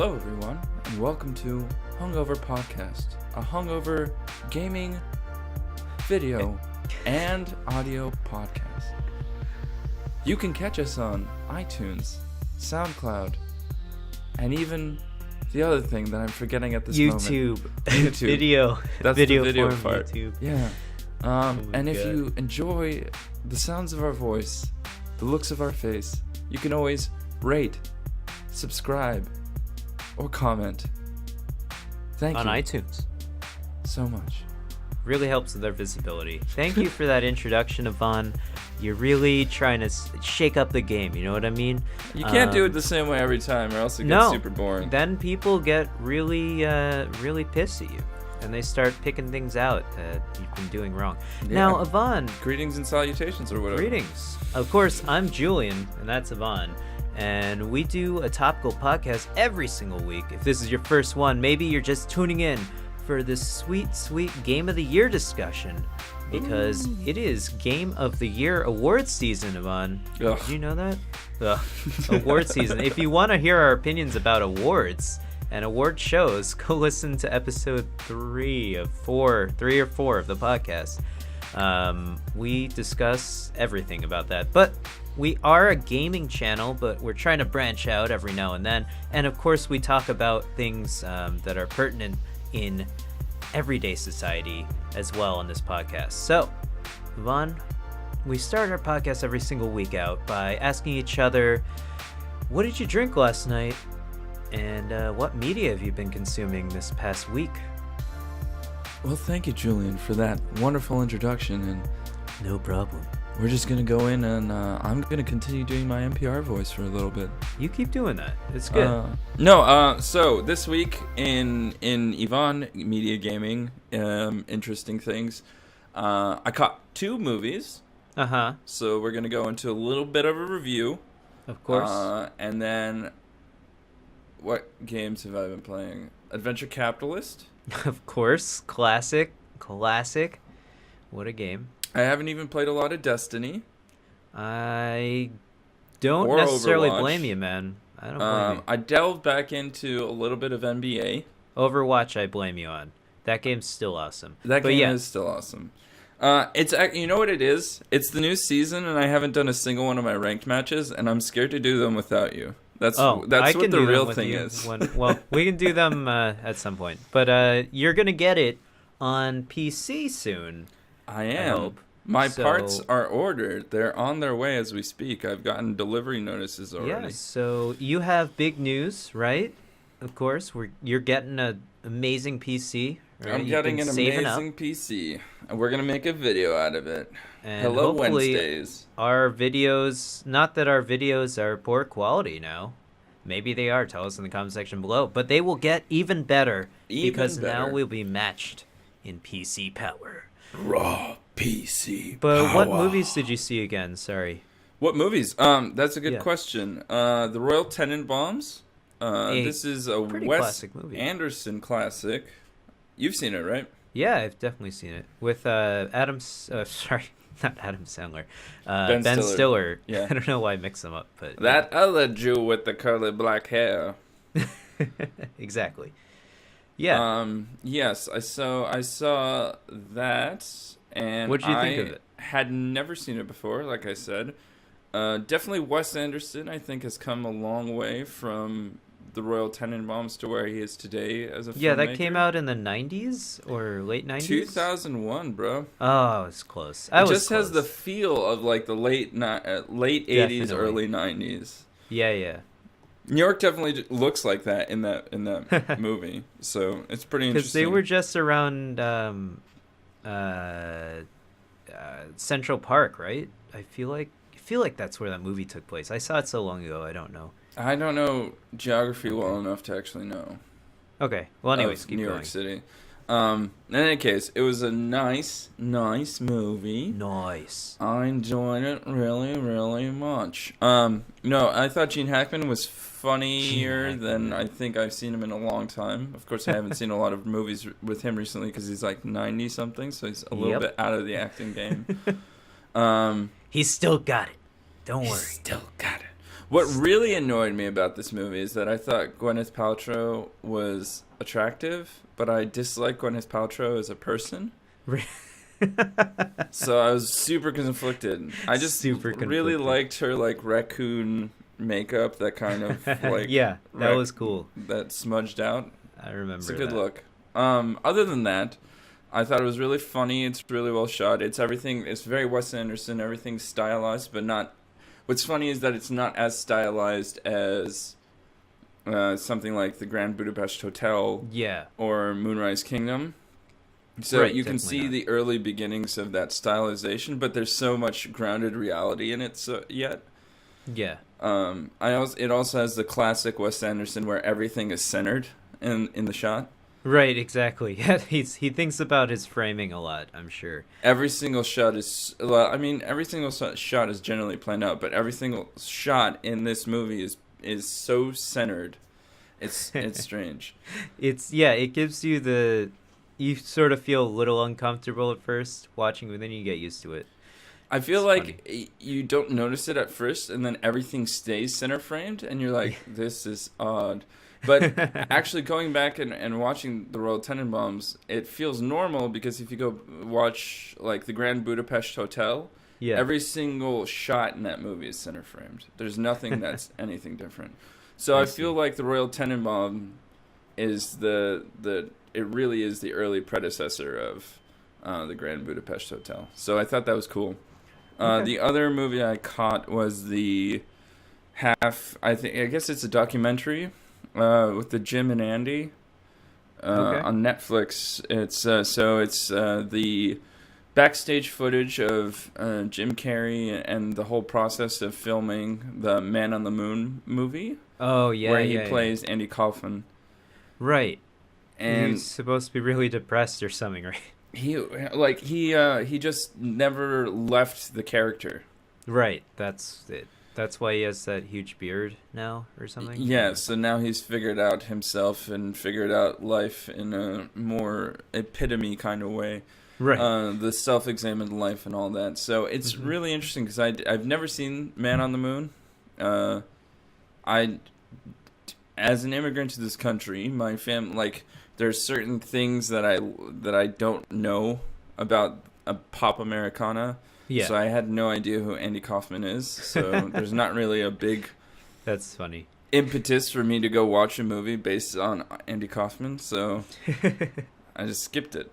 Hello, everyone, and welcome to Hungover Podcast, a hungover gaming, video, and audio podcast. You can catch us on iTunes, SoundCloud, and even the other thing that I'm forgetting at this moment. YouTube. Video. That's video the video form part. YouTube. Yeah. And if you enjoy the sounds of our voice, the looks of our face, you can always rate, subscribe, or comment. Thank on you iTunes. so much. Really helps with their visibility. Thank you for that introduction, Ivan. You're really trying to shake up the game, you know what I mean? You can't do it the same way every time or else it gets super boring. Then people get really pissed at you. And they start picking things out that you've been doing wrong. Yeah. Now, Ivan. Greetings and salutations or whatever. Greetings. Of course, I'm Julien, and that's Ivan. And we do a topical podcast every single week. If this is your first one, maybe you're just tuning in for this sweet, sweet Game of the Year discussion. Because it is Game of the Year award season, Ivan. Ugh. Did you know that? Award season. If you want to hear our opinions about awards and award shows, go listen to episode 3 or 4 of the podcast. We discuss everything about that. But we are a gaming channel, but we're trying to branch out every now and then. And of course, we talk about things that are pertinent in everyday society as well on this podcast. So, Ivan, we start our podcast every single week out by asking each other, what did you drink last night? And what media have you been consuming this past week? Well, thank you, Julien, for that wonderful introduction. And No problem. we're just going to go in and I'm going to continue doing my NPR voice for a little bit. You keep doing that. It's good. So this week in Ivan Media Gaming, interesting things. I caught 2 movies. Uh-huh. So we're going to go into a little bit of a review. Of course. And then, what games have I been playing? Adventure Capitalist. Of course. Classic. What a game. I haven't even played a lot of Destiny. I don't Or necessarily Overwatch. blame you, man. I don't blame you. I delved back into a little bit of NBA. Overwatch, I blame you on. That game's still awesome. That But game yeah. is still awesome. It's you know what it is? It's the new season, and I haven't done a single one of my ranked matches, and I'm scared to do them without you. That's I what can the do real them with thing you is. Well, we can do them at some point. But you're going to get it on PC soon. I am. hope. My So- parts are ordered. They're on their way as we speak. I've gotten delivery notices already. Yeah, so you have big news, right? Of course, you're getting an amazing PC. Right? I'm You've getting been an saving amazing up, PC, and we're going to make a video out of it. and Hello, hopefully Wednesdays. our videos, not that our videos are poor quality now. Maybe they are. Tell us in the comment section below. But they will get even better because now better. we'll be matched in PC power. Raw PC But what power. movies did you see again? Sorry. What movies? That's a good Yeah. question. The Royal Tenenbaums. This is a pretty Wes classic movie. Anderson classic. You've seen it, right? Yeah, I've definitely seen it with not Adam Sandler, Ben Ben Stiller. Stiller. Yeah. I don't know why I mix them up, but That other Jew with the curly black hair. exactly. Yeah. Yes, I saw that, and What'd you think of it? Had never seen it before, like I said. Definitely Wes Anderson, I think, has come a long way from the Royal Tenenbaums to where he is today as a Yeah, that filmmaker. came out in the 90s or late 90s? 2001, bro. Oh, it's close. It just has the feel of like the late 80s, Definitely. early 90s. Yeah. New York definitely looks like that in that movie, so it's pretty Because interesting. they were just around Central Park, right? I feel like that's where that movie took place. I saw it so long ago, I don't know. I don't know geography well enough to actually know. Okay. Well, anyways, of keep New going. York City. In any case, it was a nice movie. Nice. I enjoyed it really, really much. No, I thought Gene Hackman was funnier than I think I've seen him in a long time. Of course, I haven't seen a lot of movies with him recently because he's like 90-something, so he's a little bit out of the acting game. He's still got it. Don't worry. Still got it. What really annoyed me about this movie is that I thought Gwyneth Paltrow was attractive, but I dislike Gwyneth Paltrow as a person. So I was super conflicted. I just really liked her like raccoon makeup, that kind of like yeah, that was cool. That smudged out. I remember. It's a good look. Other than that, I thought it was really funny. It's really well shot. It's everything. It's very Wes Anderson. Everything's stylized, but not. What's funny is that it's not as stylized as something like the Grand Budapest Hotel, or Moonrise Kingdom. So you can see the early beginnings of that stylization, but there's so much grounded reality in it yet. Yeah. It also has the classic Wes Anderson where everything is centered in the shot. Right, exactly. Yeah, he thinks about his framing a lot, I'm sure. Every single shot is, well, I mean, every single shot is generally planned out, but every single shot in this movie is so centered. It's strange. It gives you you sort of feel a little uncomfortable at first watching, but then you get used to it. I feel like you don't notice it at first, and then everything stays center framed, and you're like, this is odd. But actually going back and watching the Royal Tenenbaums, it feels normal, because if you go watch like the Grand Budapest Hotel, every single shot in that movie is center framed. There's nothing that's anything different. So I feel like the Royal Tenenbaum is it really is the early predecessor of the Grand Budapest Hotel. So I thought that was cool. The other movie I caught was the I guess it's a documentary with the Jim and Andy on Netflix. It's the backstage footage of Jim Carrey and the whole process of filming the Man on the Moon movie. Oh yeah, where he plays Andy Kaufman. Right. And he's supposed to be really depressed or something, right? He just never left the character. Right. That's it. That's why he has that huge beard now or something? Yeah, so now he's figured out himself and figured out life in a more epitome kind of way. Right. The self-examined life and all that. So it's really interesting because I've never seen Man on the Moon. As an immigrant to this country, my family, there's certain things that I don't know about a pop Americana. Yeah. So I had no idea who Andy Kaufman is. So there's not really a big That's funny. impetus for me to go watch a movie based on Andy Kaufman. So I just skipped it.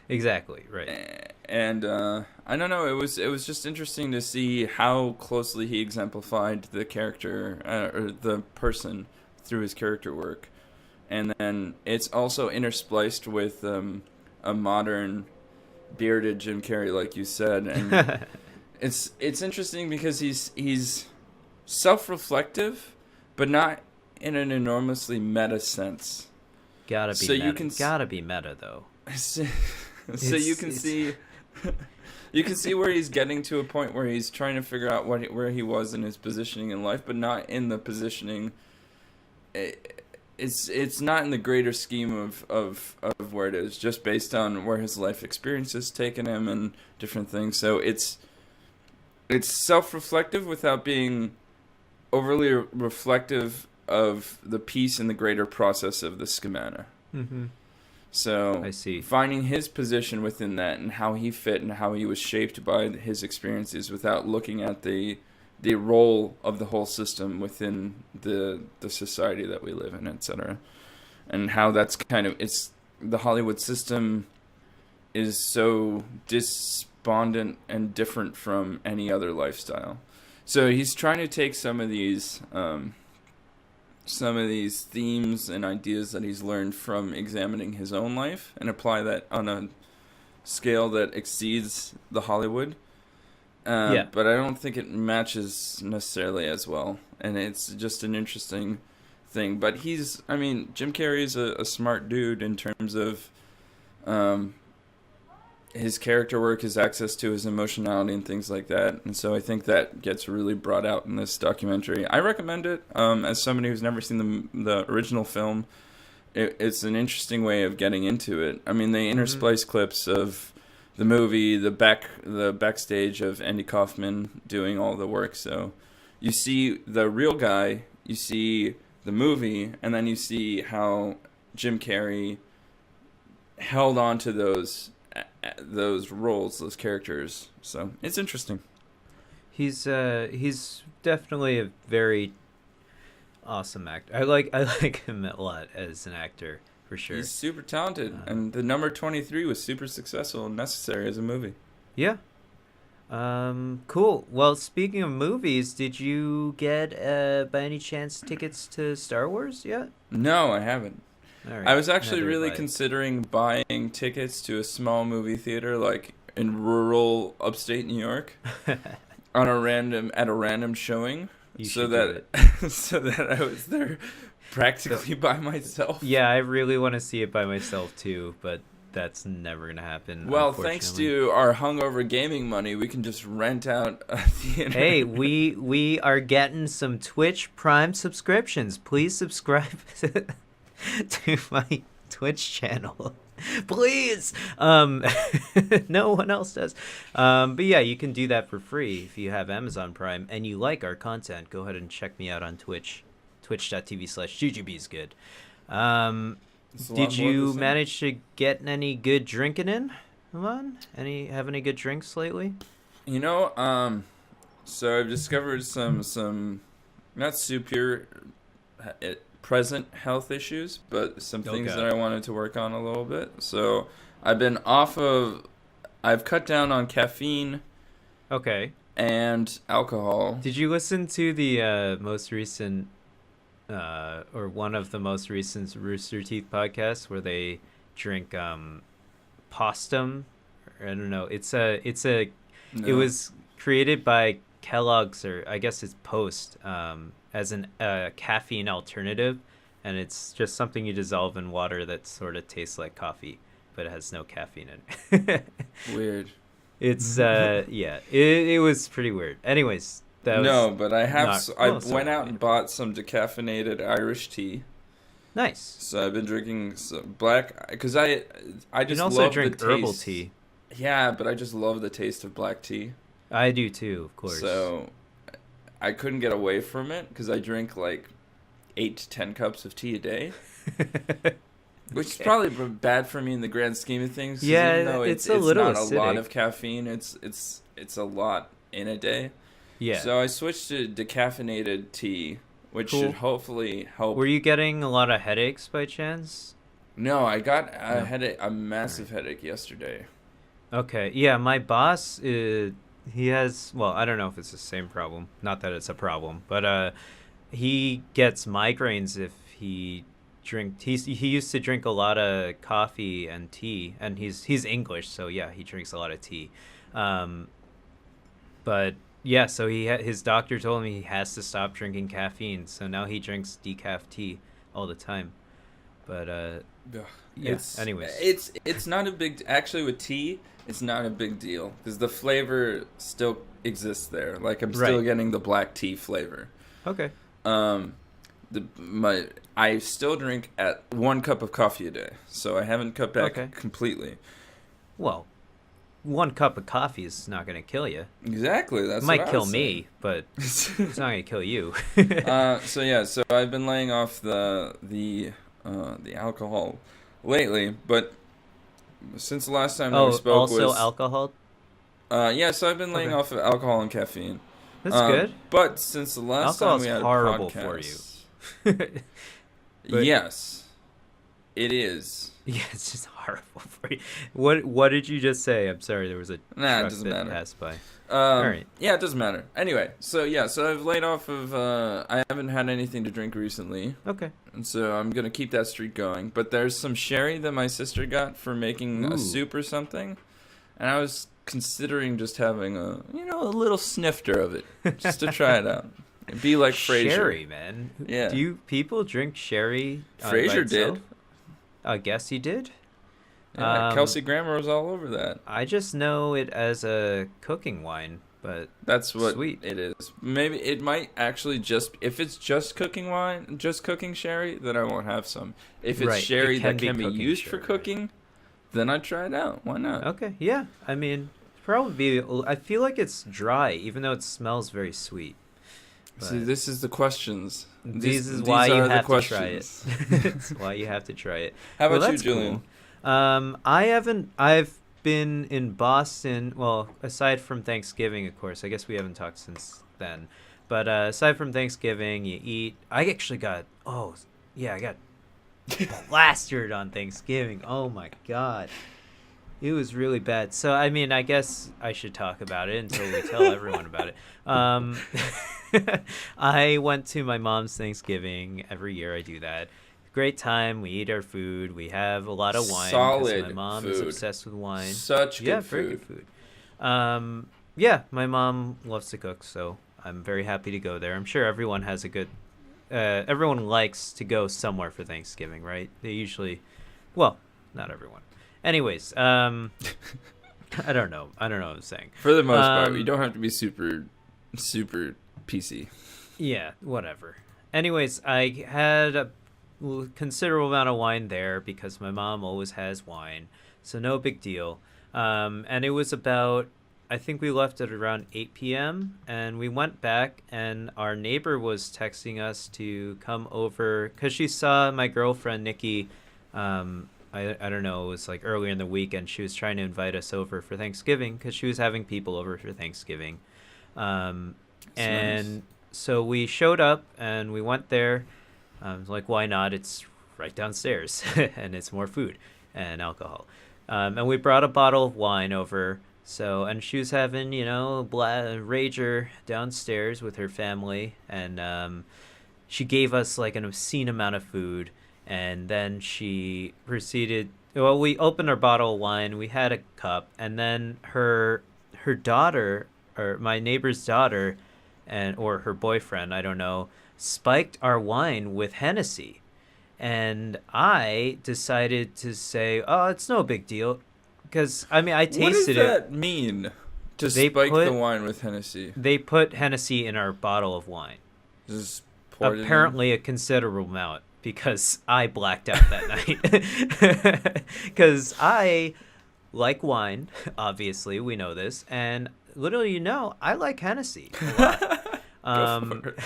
Exactly, right. And I don't know, it was just interesting to see how closely he exemplified the character or the person through his character work. And then it's also interspliced with a modern bearded Jim Carrey, like you said, and it's interesting because he's self-reflective, but not in an enormously meta sense. Gotta be meta though. So you can see where he's getting to a point where he's trying to figure out where he was in his positioning in life, but not in the positioning. It's not in the greater scheme of where it is, just based on where his life experience has taken him and different things. So it's self-reflective without being overly reflective of the piece and the greater process of the schemata. Mm-hmm. So I see. Finding his position within that and how he fit and how he was shaped by his experiences without looking at the role of the whole system within the society that we live in, etc. And how that's the Hollywood system is so despondent and different from any other lifestyle. So he's trying to take some of these themes and ideas that he's learned from examining his own life and apply that on a scale that exceeds the Hollywood. But I don't think it matches necessarily as well. And it's just an interesting thing. But Jim Carrey's a smart dude in terms of his character work, his access to his emotionality and things like that. And so I think that gets really brought out in this documentary. I recommend it as somebody who's never seen the original film. It's an interesting way of getting into it. I mean, they intersplice clips of the movie, the backstage of Andy Kaufman doing all the work. So you see the real guy, you see the movie, and then you see how Jim Carrey held on to those roles, those characters. So it's interesting. He's definitely a very awesome actor. I like him a lot as an actor, for sure. He's super talented, and the number 23 was super successful and necessary as a movie. Yeah. Cool. Well, speaking of movies, did you get by any chance tickets to Star Wars yet? No, I haven't. All right. I was actually Neither really have I. considering buying tickets to a small movie theater, like in rural upstate New York, at a random showing, You so should do that so that I was there practically by myself. Yeah, I really want to see it by myself too, but that's never gonna happen. Well, thanks to our hungover gaming money, we can just rent out a theater. Hey, we are getting some Twitch Prime subscriptions. Please subscribe to my Twitch channel. Please. No one else does. But yeah, you can do that for free if you have Amazon Prime and you like our content. Go ahead and check me out on Twitch. Twitch.tv/GGBsgood. Did you manage to get any good drinking in? Ivan? Have any good drinks lately? You know, so I've discovered some not super present health issues, but some things that I wanted to work on a little bit. So I've cut down on caffeine. Okay. And alcohol. Did you listen to the most recent, or one of the most recent Rooster Teeth podcasts where they drink postum? I don't know. No. It was created by Kellogg's, or I guess it's Post, as an caffeine alternative, and it's just something you dissolve in water that sort of tastes like coffee, but it has no caffeine in it. Weird. It's yeah, it was pretty weird. Anyways, but I have went out yeah. and bought some decaffeinated Irish tea. Nice. So I've been drinking some black, because I just you can also love drink the taste. herbal tea. Yeah, but I just love the taste of black tea. I do too, of course. So I couldn't get away from it because I drink like 8 to 10 cups of tea a day, which is probably bad for me in the grand scheme of things. Yeah, even though it's not acidic. a lot of caffeine. It's a lot in a day. Yeah. So I switched to decaffeinated tea, which should hopefully help. Were you getting a lot of headaches by chance? No, I got a massive headache yesterday. Okay. Yeah, my boss, he has, well, I don't know if it's the same problem. Not that it's a problem, but he gets migraines if he he used to drink a lot of coffee and tea, and he's English, so yeah, he drinks a lot of tea. But yeah, so his doctor told him he has to stop drinking caffeine, so now he drinks decaf tea all the time. But yeah, anyways, it's not a big, actually with tea, it's not a big deal because the flavor still exists there. Like I'm still getting the black tea flavor. Okay. I still drink at 1 cup of coffee a day, so I haven't cut back completely. Well, 1 cup of coffee is not going to kill you. Exactly, that's it might kill me, but it's not going to kill you. So I've been laying off the alcohol lately, but since the last time we spoke also alcohol? So I've been laying off of alcohol and caffeine. That's good. But since the last time we had horrible a podcast, for you. Yes, it is. Yeah, it's just horrible for you. What did you just say? I'm sorry, there was a truck it doesn't that matter. passed by. All right. Yeah, it doesn't matter. Anyway, so I've laid off of. I haven't had anything to drink recently. Okay. And so I'm gonna keep that streak going. But there's some sherry that my sister got for making a soup or something, and I was considering just having a little snifter of it just to try it out. It'd be like Frasier. Sherry, man. Yeah. Do people drink sherry? Frasier did. I guess he did. Yeah, Kelsey Grammer was all over that. I just know it as a cooking wine, but that's what sweet. It is. Maybe it might actually if it's just cooking wine, just cooking sherry, then I won't have some. If it's sherry that can be used for cooking, then I'd try it out. Why not? Okay, yeah. I mean, probably I feel like it's dry, even though it smells very sweet. See, this is the questions. These is why you have to try it. It's why you have to try it. How about you, Julian? Cool. I've been in Boston. Well, aside from Thanksgiving, of course. I guess we haven't talked since then. But aside from Thanksgiving, you eat. I actually got. I got plastered on Thanksgiving. Oh my god. It was really bad. So, I mean, I guess I should talk about it until we tell everyone about it. I went to my mom's Thanksgiving. Every year I do that. Great time. We eat our food. We have a lot of wine. Solid my mom food. is obsessed with wine. Such good food. Very good food. My mom loves to cook, so I'm very happy to go there. I'm sure everyone has a good... everyone likes to go somewhere for Thanksgiving, right? They usually... Well, not everyone. Anyways, I don't know. I don't know what I'm saying. For the most part, you don't have to be super PC. Yeah, whatever. Anyways, I had a considerable amount of wine there because my mom always has wine, so no big deal. And it was about, I think we left at around 8 p.m. and we went back, and our neighbor was texting us to come over because she saw my girlfriend Nikki. I don't know, it was like earlier in the week, and she was trying to invite us over for Thanksgiving because she was having people over for Thanksgiving. And nice. So we showed up and we went there. Like, why not? It's right downstairs and it's more food and alcohol. And we brought a bottle of wine over. So, and she was having, Rager downstairs with her family. And she gave us like an obscene amount of food. And then she proceeded... Well, we opened our bottle of wine. We had a cup. And then her daughter, or my neighbor's daughter, or her boyfriend, I don't know, spiked our wine with Hennessy. And I decided to say, it's no big deal. Because, I mean, I tasted it. What does that mean, to spike the wine with Hennessy? They put Hennessy in our bottle of wine. Just poured apparently a considerable amount. Because I blacked out that night. Because I like wine, obviously, we know this. And literally, I like Hennessy a lot.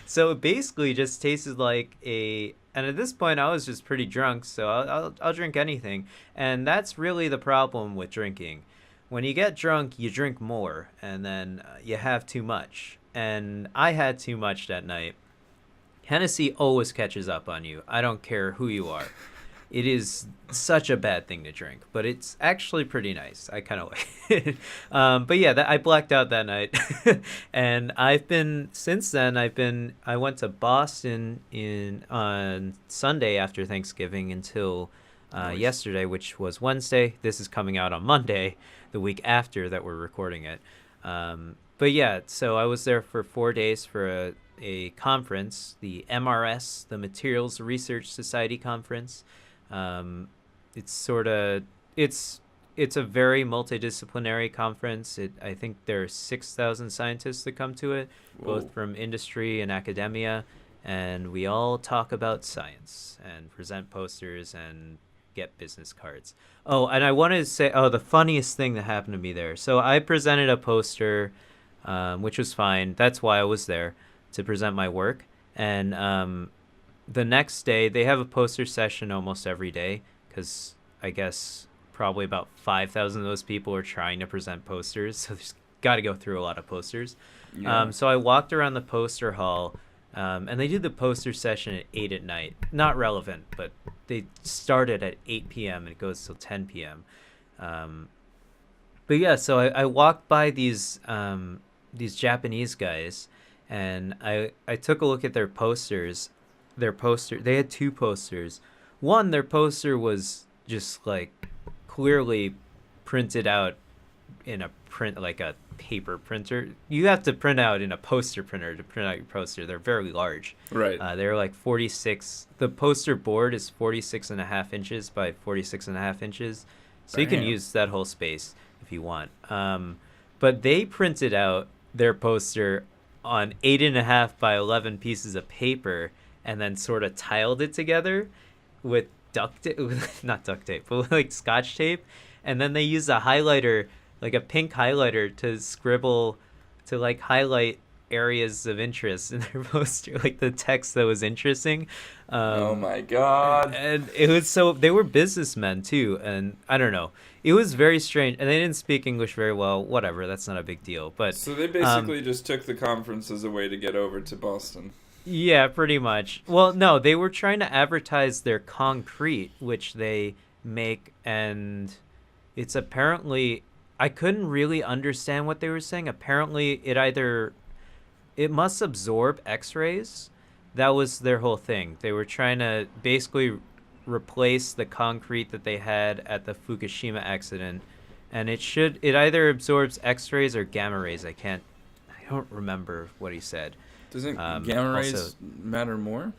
So it basically just tasted like a... And at this point, I was just pretty drunk, so I'll drink anything. And that's really the problem with drinking. When you get drunk, you drink more, and then you have too much. And I had too much that night. Hennessy always catches up on you. I don't care who you are. It is such a bad thing to drink, but it's actually pretty nice. I kind of like it. But yeah, I blacked out that night. And since then, I went to Boston on Sunday after Thanksgiving until yesterday, which was Wednesday. This is coming out on Monday, the week after that we're recording it. But yeah, so I was there for 4 days for a conference, the MRS, the Materials Research Society conference. It's a very multidisciplinary conference. I think there are 6,000 scientists that come to it, both from industry and academia, and we all talk about science and present posters and get business cards. Oh, and I wanted to say, the funniest thing that happened to me there. So I presented a poster, which was fine. That's why I was there, to present my work. And the next day, they have a poster session almost every day, because I guess probably about 5,000 of those people are trying to present posters, so there's got to go through a lot of posters. Yeah. So I walked around the poster hall, and they did the poster session at 8 at night. Not relevant, but they started at 8 p.m. and it goes till 10 p.m. But yeah, so I walked by these Japanese guys, and I took a look at their posters. They had two posters. One, their poster was just like clearly printed out in a paper printer. You have to print out in a poster printer to print out your poster. They're very large. Right. They're like 46. The poster board is 46.5 inches by 46.5 inches. So Damn. You can use that whole space if you want. But they printed out their poster on 8.5 by 11 pieces of paper and then sort of tiled it together with not duct tape, but with like Scotch tape. And then they used a highlighter, like a pink highlighter, to highlight areas of interest in their poster, like the text that was interesting. Oh my god. And it was they were businessmen too, and I don't know. It was very strange, and they didn't speak English very well. Whatever, that's not a big deal. But so they basically just took the conference as a way to get over to Boston. Yeah, pretty much. Well, no, they were trying to advertise their concrete, which they make, and it's apparently, I couldn't really understand what they were saying. Apparently, it must absorb X-rays. That was their whole thing. They were trying to basically replace the concrete that they had at the Fukushima accident, and it either absorbs X-rays or gamma rays. I don't remember what he said. Doesn't gamma rays matter more?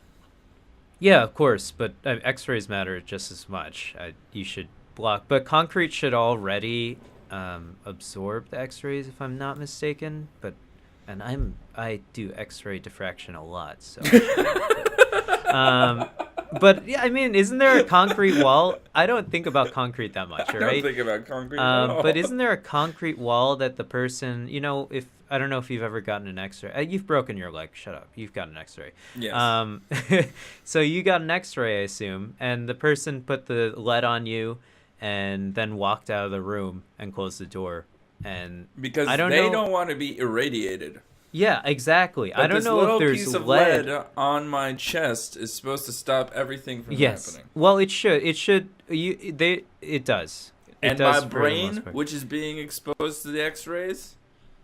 Yeah, of course, but X-rays matter just as much. You should block, but concrete should already absorb the X-rays, if I'm not mistaken. And I do X-ray diffraction a lot, so. But yeah, I mean, isn't there a concrete wall? I don't think about concrete that much, right? I don't think about concrete at all. But isn't there a concrete wall that the person, if I don't know if you've ever gotten an X-ray. You've broken your leg. Shut up. You've got an X-ray. Yes. So you got an X-ray, I assume, and the person put the lead on you, and then walked out of the room and closed the door, and because they don't want to be irradiated. Yeah, exactly. But I don't know if there's piece of lead on my chest is supposed to stop everything from happening. Well, it should. It does. And my brain, which is being exposed to the X-rays.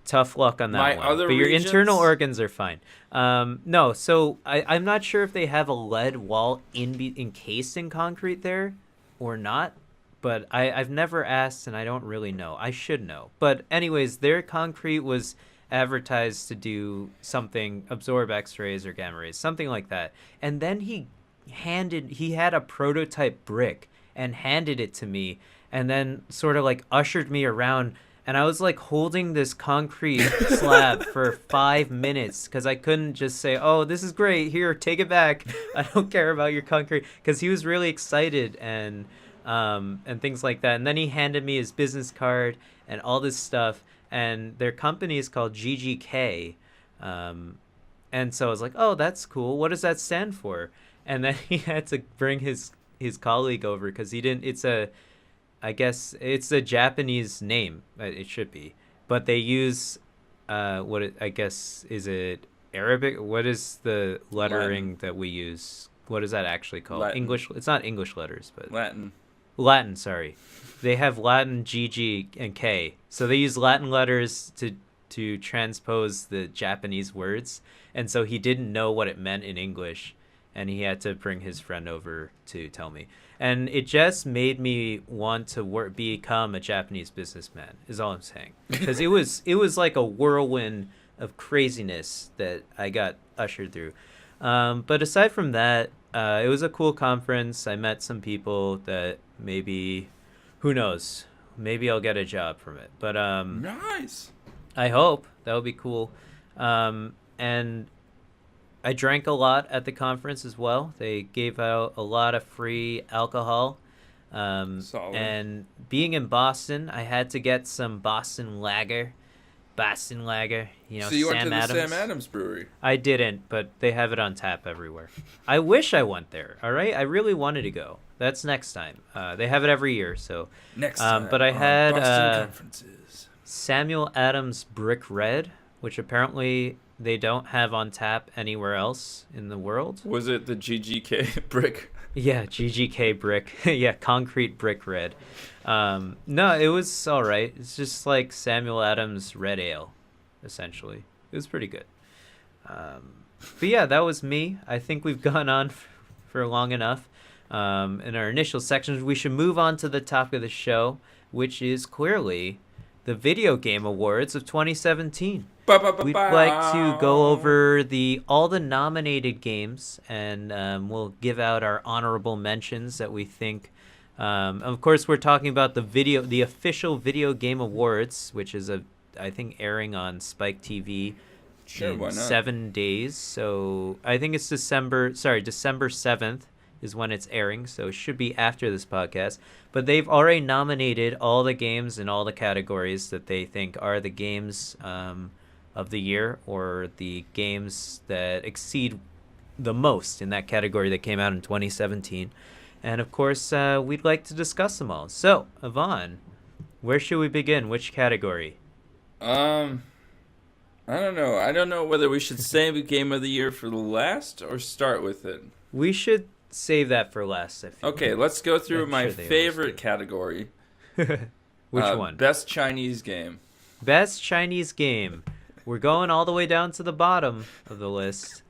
Tough luck on that my one. Other but your regions? internal organs are fine. No, so I'm not sure if they have a lead wall encased in concrete there or not. But I've never asked, and I don't really know. I should know. But anyways, their concrete was advertised to do something, absorb X-rays or gamma rays, something like that. And then he had a prototype brick and handed it to me, and then sort of like ushered me around, and I was like holding this concrete slab for 5 minutes because I couldn't just say, oh, this is great, here, take it back, I don't care about your concrete, because he was really excited and things like that. And then he handed me his business card and all this stuff, and their company is called GGK, and so I was like, oh, that's cool, what does that stand for? And then he had to bring his colleague over because he didn't. I guess it's a Japanese name. It should be, but they use I guess, is it Arabic? What is the lettering that we use? What is that actually called? Latin. English. It's not English letters, but Latin. Sorry, they have Latin GG and K, so they use Latin letters to transpose the Japanese words, and so he didn't know what it meant in English, and he had to bring his friend over to tell me. And it just made me want to become a Japanese businessman, is all I'm saying. Because it was like a whirlwind of craziness that I got ushered through. But aside from that, it was a cool conference. I met some people that maybe, who knows, maybe I'll get a job from it. But nice. I hope. That would be cool. And I drank a lot at the conference as well. They gave out a lot of free alcohol. Solid. And being in Boston, I had to get some Boston Lager. So you Sam went to the Adams. Sam Adams Brewery. I didn't, but they have it on tap everywhere. I wish I went there, all right? I really wanted to go. That's next time. They have it every year, so. Next time but I had Boston conferences. Samuel Adams Brick Red, which apparently they don't have on tap anywhere else in the world. Was it the GGK brick? Yeah, GGK brick. Yeah, concrete brick red. No, it was all right. It's just like Samuel Adams Red Ale, essentially. It was pretty good. But yeah, that was me. I think we've gone on for long enough. In our initial sections, we should move on to the topic of the show, which is clearly the Video Game Awards of 2017. We'd like to go over all the nominated games, and we'll give out our honorable mentions that we think. Of course, we're talking about the official Video Game Awards, which is I think airing on Spike TV in 7 days. So I think it's December 7th is when it's airing, so it should be after this podcast. But they've already nominated all the games in all the categories that they think are the games of the year, or the games that exceed the most in that category that came out in 2017. And of course, we'd like to discuss them all. So, Ivan, where should we begin? Which category? I don't know. I don't know whether we should save Game of the Year for the last or start with it. We should save that for last. I feel Okay, like. let's go through I'm my sure they favorite category. Which one? Best Chinese game. Best Chinese game. We're going all the way down to the bottom of the list.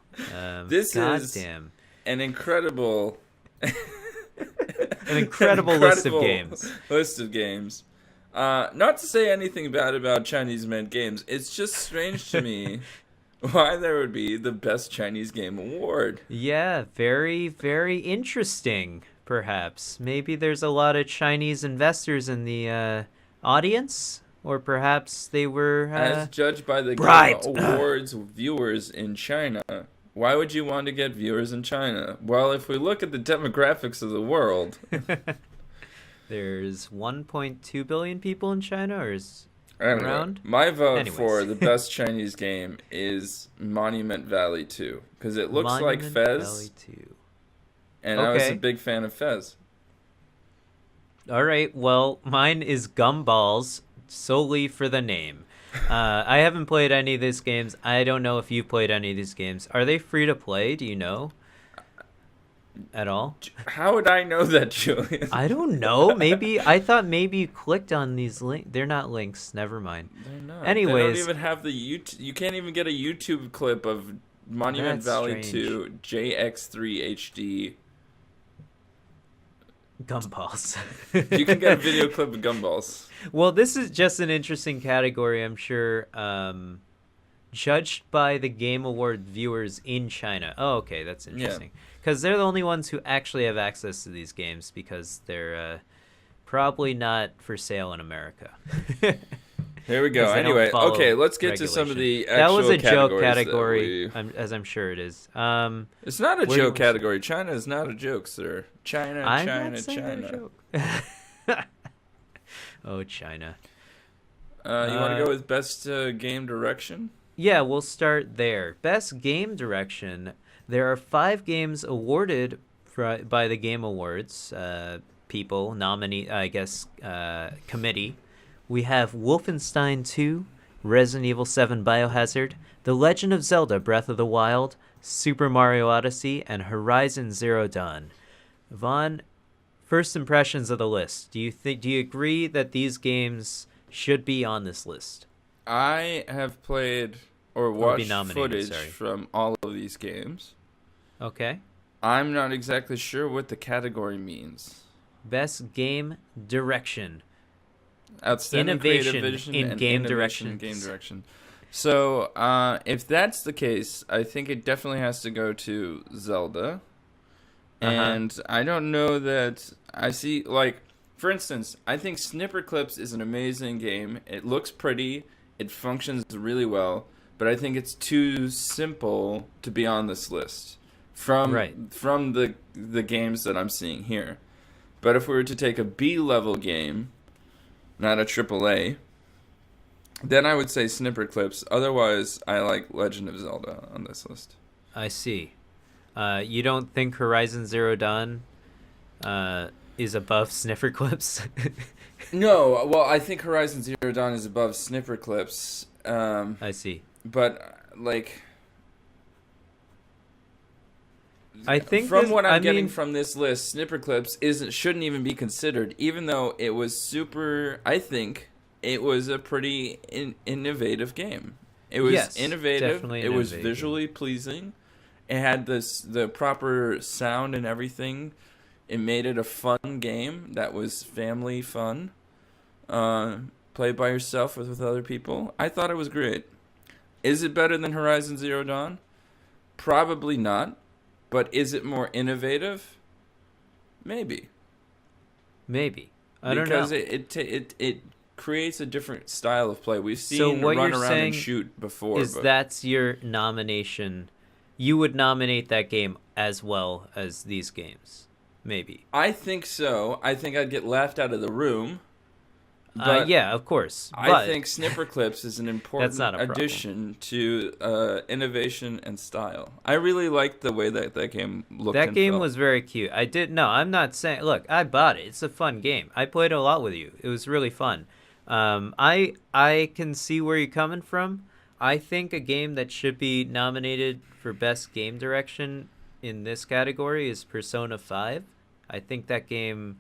This is damn. an incredible... An incredible list of games. List of games. Not to say anything bad about Chinese-made games. It's just strange to me why there would be the Best Chinese Game Award. Yeah, very, very interesting, perhaps. Maybe there's a lot of Chinese investors in the audience, or perhaps they were... As judged by the bribed. Game Awards viewers in China. Why would you want to get viewers in China? Well, if we look at the demographics of the world... There's 1.2 billion people in China, or is around? My vote Anyways. for the best Chinese game is Monument Valley 2, because it looks like Monument Fez, Valley 2. and I was Okay. a big fan of Fez. All right, well, mine is Gumballs, solely for the name. I haven't played any of these games. I don't know if you've played any of these games. Are they free to play? Do you know? At all? How would I know that, Julian? I don't know. I thought maybe you clicked on these links. They're not links. Never mind. They're not. Anyways, they don't even have the YouTube. You can't even get a YouTube clip of Monument That's Valley strange. 2 JX3 HD. Gumballs. You can get a video clip of Gumballs. Well, this is just an interesting category, I'm sure. Judged by the Game Award viewers in China. Oh, okay, that's interesting. Because they're the only ones who actually have access to these games, because they're probably not for sale in America. Here we go. 'Cause they don't Anyway, follow okay, let's get to some of the regulation. actual That was a joke categories category, that as I'm sure it is. It's not a Where joke do we- category. China is not a joke, sir. China, I'm China, not saying they're a China. joke. Oh, China. You want to go with best game direction? Yeah, we'll start there. Best Game Direction. There are 5 games awarded by the Game Awards committee. We have Wolfenstein 2, Resident Evil 7 Biohazard, The Legend of Zelda Breath of the Wild, Super Mario Odyssey, and Horizon Zero Dawn. Vaughn, first impressions of the list. Do you agree that these games should be on this list? I have played or be watched nominated, footage sorry. from all of these games. Okay. I'm not exactly sure what the category means. Best Game Direction. Outstanding Innovation creative vision in and game innovation in directions. game direction. So, if that's the case, I think it definitely has to go to Zelda. And I don't know that I see, like, for instance, I think Snipper Clips is an amazing game. It looks pretty. It functions really well. But I think it's too simple to be on this list from the games that I'm seeing here. But if we were to take a B-level game, not a AAA, then I would say Snipper Clips. Otherwise, I like Legend of Zelda on this list. I see. You don't think Horizon Zero Dawn is above Sniffer Clips? No, well, I think Horizon Zero Dawn is above Snipper Clips. I see. But, like, I think from what I'm getting from this list, Snipper Clips shouldn't even be considered, even though it was super. I think it was a pretty innovative game. It was innovative. Definitely it was innovative. visually pleasing. It had the proper sound and everything. It made it a fun game that was family fun. Play by yourself with other people. I thought it was great. Is it better than Horizon Zero Dawn? Probably not. But is it more innovative? Maybe. Maybe. I don't know. Because it creates a different style of play. We've So seen what run you're around saying and shoot before. Is but that's your nomination? You would nominate that game as well as these games? Maybe. I think so. I think I'd get laughed out of the room. Yeah, of course. I But think snipper clips is an important not a problem. addition to innovation and style. I really liked the way that game looked. That and game felt. was very cute. I'm not saying. Look, I bought it. It's a fun game. I played a lot with you. It was really fun. I can see where you're coming from. I think a game that should be nominated for best game direction in this category is Persona 5. I think that game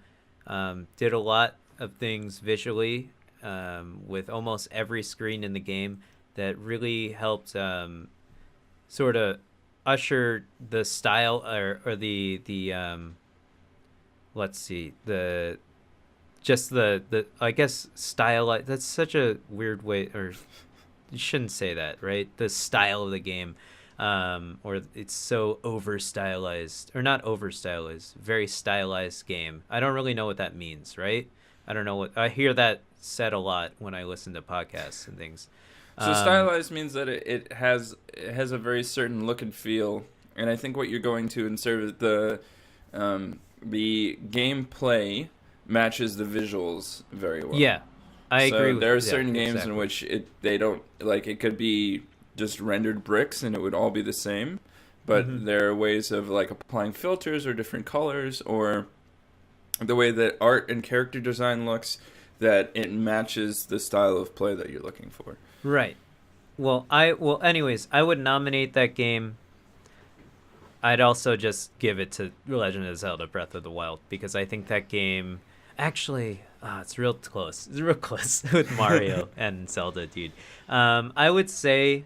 did a lot of things visually with almost every screen in the game that really helped sort of usher the style or the let's see, the I guess style. That's such a weird way, or you shouldn't say that, right? The style of the game, or it's so over stylized, or not over stylized, very stylized game. I don't really know what that means, right? I don't know what I hear that said a lot when I listen to podcasts and things. So stylized means that it has a very certain look and feel, and I think what you're going to insert is the gameplay matches the visuals very well. Yeah, I agree. There are certain games in which they don't, like, it could be just rendered bricks and it would all be the same, but there are ways of like applying filters or different colors or the way that art and character design looks, that it matches the style of play that you're looking for. Right. Well, anyways, I would nominate that game. I'd also just give it to Legend of Zelda Breath of the Wild because I think that game actually it's real close. It's real close with Mario and Zelda, dude. I would say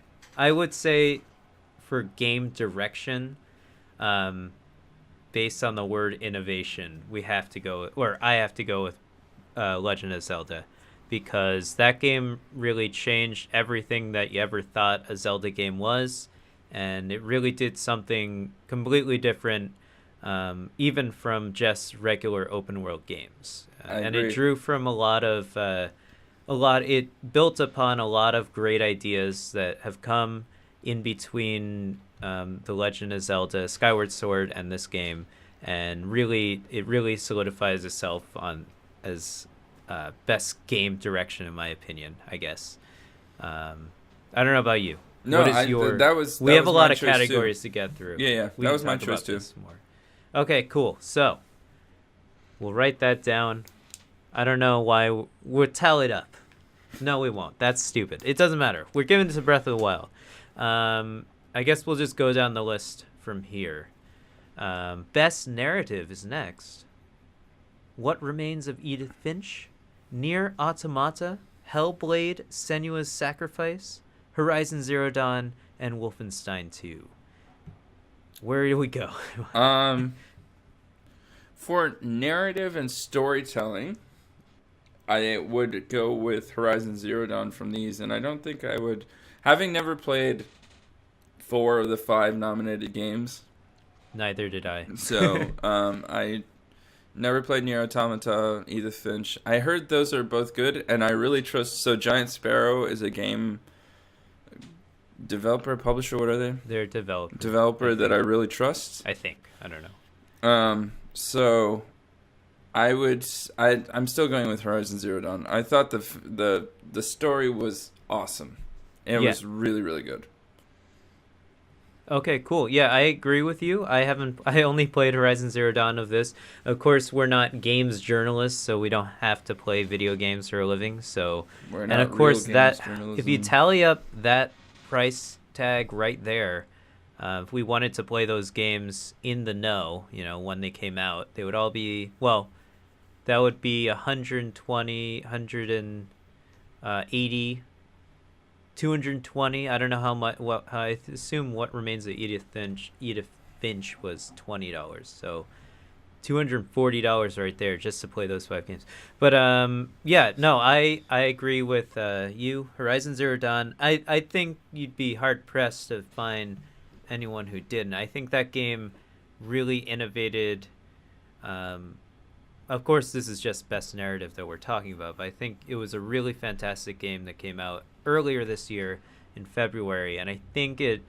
for game direction, based on the word innovation, I have to go with Legend of Zelda, because that game really changed everything that you ever thought a Zelda game was, and it really did something completely different, even from just regular open world games. And it drew from it built upon a lot of great ideas that have come in between The Legend of Zelda, Skyward Sword, and this game, and it really solidifies itself as best game direction in my opinion, I guess. I don't know about you. No, what is we have a lot of categories to get through. Yeah, that was my choice too. Okay, cool. So we'll write that down. I don't know why we'll tally it up. No, we won't. That's stupid. It doesn't matter. We're giving it to Breath of the Wild. I guess we'll just go down the list from here. Best narrative is next. What Remains of Edith Finch, Nier Automata, Hellblade: Senua's Sacrifice, Horizon Zero Dawn, and Wolfenstein 2. Where do we go? For narrative and storytelling, I would go with Horizon Zero Dawn from these, and I don't think I would, having never played 4 of the 5 nominated games. Neither did I. So, I never played Nier Automata, Edith Finch. I heard those are both good, and I really trust. So, Giant Sparrow is a game developer, publisher. What are they? They're developer. Developer that I really trust. I think. I don't know. So, I'm still going with Horizon Zero Dawn. I thought the story was awesome. It was really, really good. Okay, cool. Yeah, I agree with you. I only played Horizon Zero Dawn of this. Of course, we're not games journalists, so we don't have to play video games for a living. So, we're and not of course real if you tally up that price tag right there, if we wanted to play those games in the know, when they came out, they would all be, well, that would be 120, 180, 220. I don't know how much. Well, I assume What Remains of Edith Finch was $20. So $240 right there just to play those 5 games. But I agree with you. Horizon Zero Dawn. I think you'd be hard pressed to find anyone who didn't. I think that game really innovated. Of course, this is just best narrative that we're talking about, but I think it was a really fantastic game that came out earlier this year in February, and I think it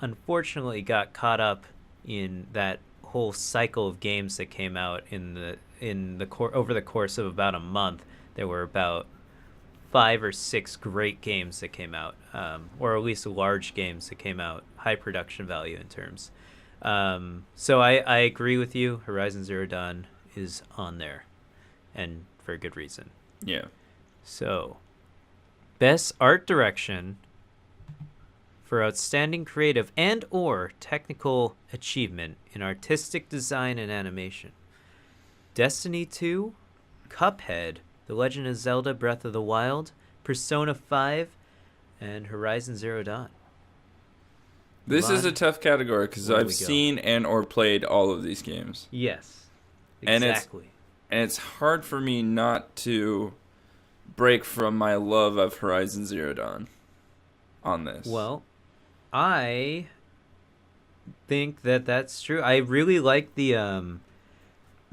unfortunately got caught up in that whole cycle of games that came out over the course of about a month. There were about 5 or 6 great games that came out, or at least large games that came out, high production value in terms. So I agree with you. Horizon Zero Dawn is on there, and for good reason. Yeah. So, best art direction for outstanding creative and or technical achievement in artistic design and animation. Destiny 2, Cuphead, The Legend of Zelda Breath of the Wild, Persona 5, and Horizon Zero Dawn. This is a tough category because I've seen and or played all of these games. Yes, exactly. And it's hard for me not to break from my love of Horizon Zero Dawn on this. Well, I think that that's true. I really like the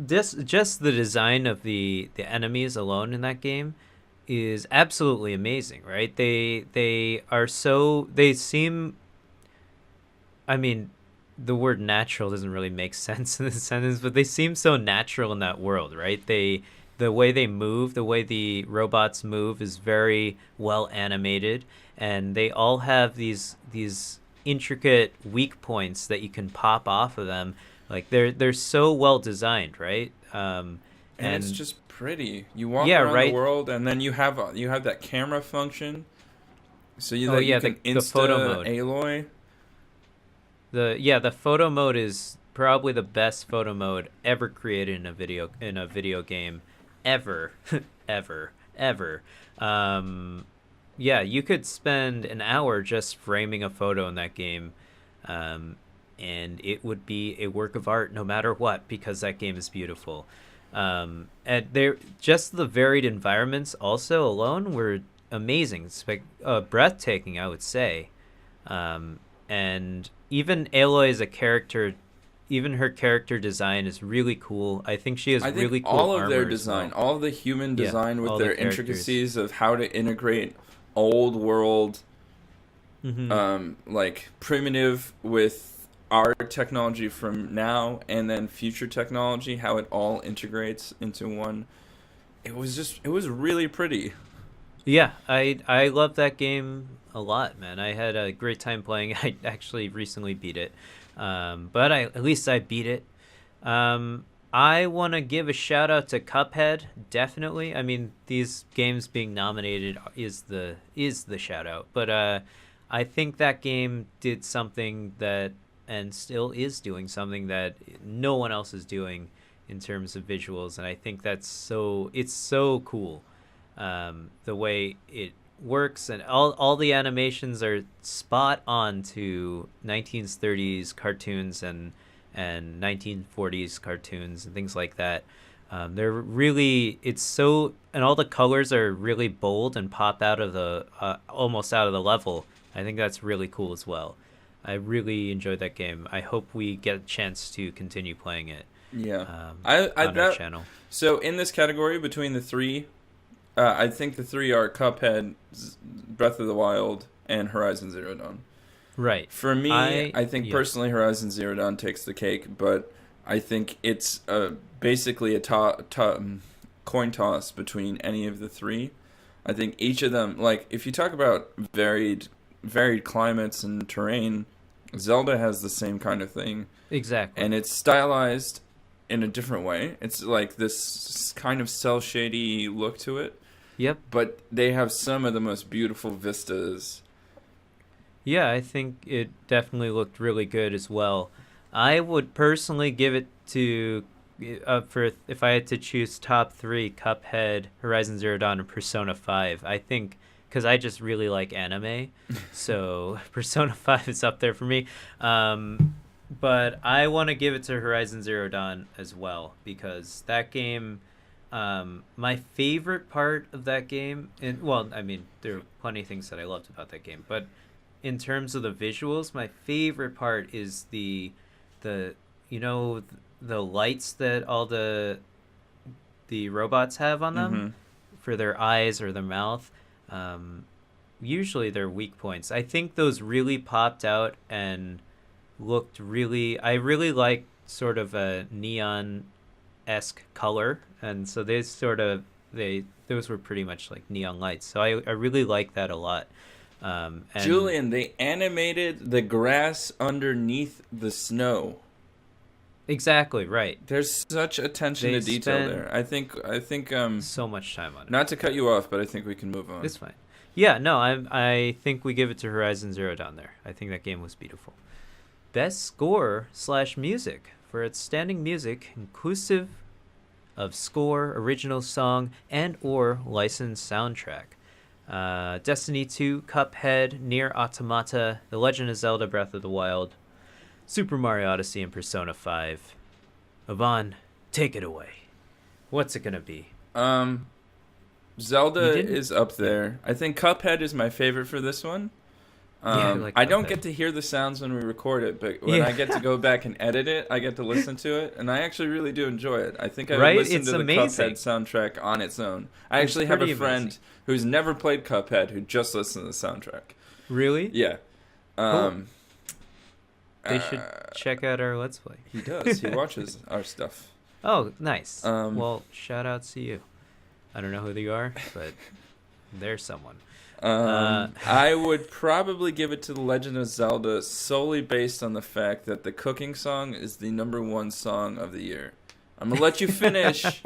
just the design of the enemies alone in that game is absolutely amazing, right? They seem, I mean, the word natural doesn't really make sense in this sentence, but they seem so natural in that world, right? The way they move, the way the robots move is very well animated, and they all have these intricate weak points that you can pop off of them. Like they're so well designed, right? And it's just pretty. You walk around the world, and then you have that camera function. So you can the photo mode. Aloy. The photo mode is probably the best photo mode ever created in a video game, ever. You could spend an hour just framing a photo in that game, and it would be a work of art no matter what, because that game is beautiful. And just the varied environments also alone were amazing, breathtaking, I would say. And even Aloy as a character, even her character design is really cool. I think she has really cool all of armor their design, all of the human design with their intricacies of how to integrate old world, like primitive with our technology from now and then future technology, how it all integrates into one. It was really pretty. Yeah, I love that game a lot, man. I had a great time playing. I actually recently beat it, but at least I beat it. I want to give a shout out to Cuphead, definitely. I mean, these games being nominated is the shout out, but I think that game did something that, and still is doing something that no one else is doing in terms of visuals, and I think it's so cool. The way it works, and all the animations are spot on to 1930s cartoons and 1940s cartoons and things like that. They're really, and all the colors are really bold and pop out of the almost out of the level. I think that's really cool as well. I really enjoyed that game. I hope we get a chance to continue playing it. Yeah, on our channel. So in this category between the three, I think the three are Cuphead, Breath of the Wild, and Horizon Zero Dawn. Right. For me, I think personally Horizon Zero Dawn takes the cake, but I think it's basically a coin toss between any of the three. I think each of them, like if you talk about varied climates and terrain, Zelda has the same kind of thing. Exactly. And it's stylized in a different way. It's like this kind of cel-shady look to it. Yep. But they have some of the most beautiful vistas. Yeah, I think it definitely looked really good as well. I would personally give it to, for if I had to choose top three, Cuphead, Horizon Zero Dawn, and Persona 5. I think, because I just really like anime, so Persona 5 is up there for me. But I want to give it to Horizon Zero Dawn as well, because that game, my favorite part of that game, and well, I mean, there are plenty of things that I loved about that game, but in terms of the visuals, my favorite part is the lights that all the robots have on them for their eyes or their mouth. Usually they're weak points. I think those really popped out and looked I really like sort of a neon-esque color, and so they those were pretty much like neon lights. So I really like that a lot. And Julian, they animated the grass underneath the snow. Exactly right. There's such attention to detail there. I think so much time on it. Not to cut you off, but I think we can move on. It's fine. Yeah, no, I think we give it to Horizon Zero Dawn there. I think that game was beautiful. Best score / music for outstanding music, inclusive of score, original song, and or licensed soundtrack. Destiny 2, Cuphead, Nier Automata, The Legend of Zelda Breath of the Wild, Super Mario Odyssey, and Persona 5. Ivan, take it away. What's it gonna be? Zelda is up there. I think Cuphead is my favorite for this one. I don't get to hear the sounds when we record it, but when I get to go back and edit it, I get to listen to it, and I actually really do enjoy it. I think I would listen to the Cuphead soundtrack on its own. I actually have a friend who's never played Cuphead who just listens to the soundtrack. Really? Yeah. Cool. They should check out our Let's Play. He does. He watches our stuff. Oh, nice. Well, shout out to you. I don't know who you are, but there's someone. I would probably give it to The Legend of Zelda solely based on the fact that the cooking song is the #1 song of the year. I'm going to let you finish,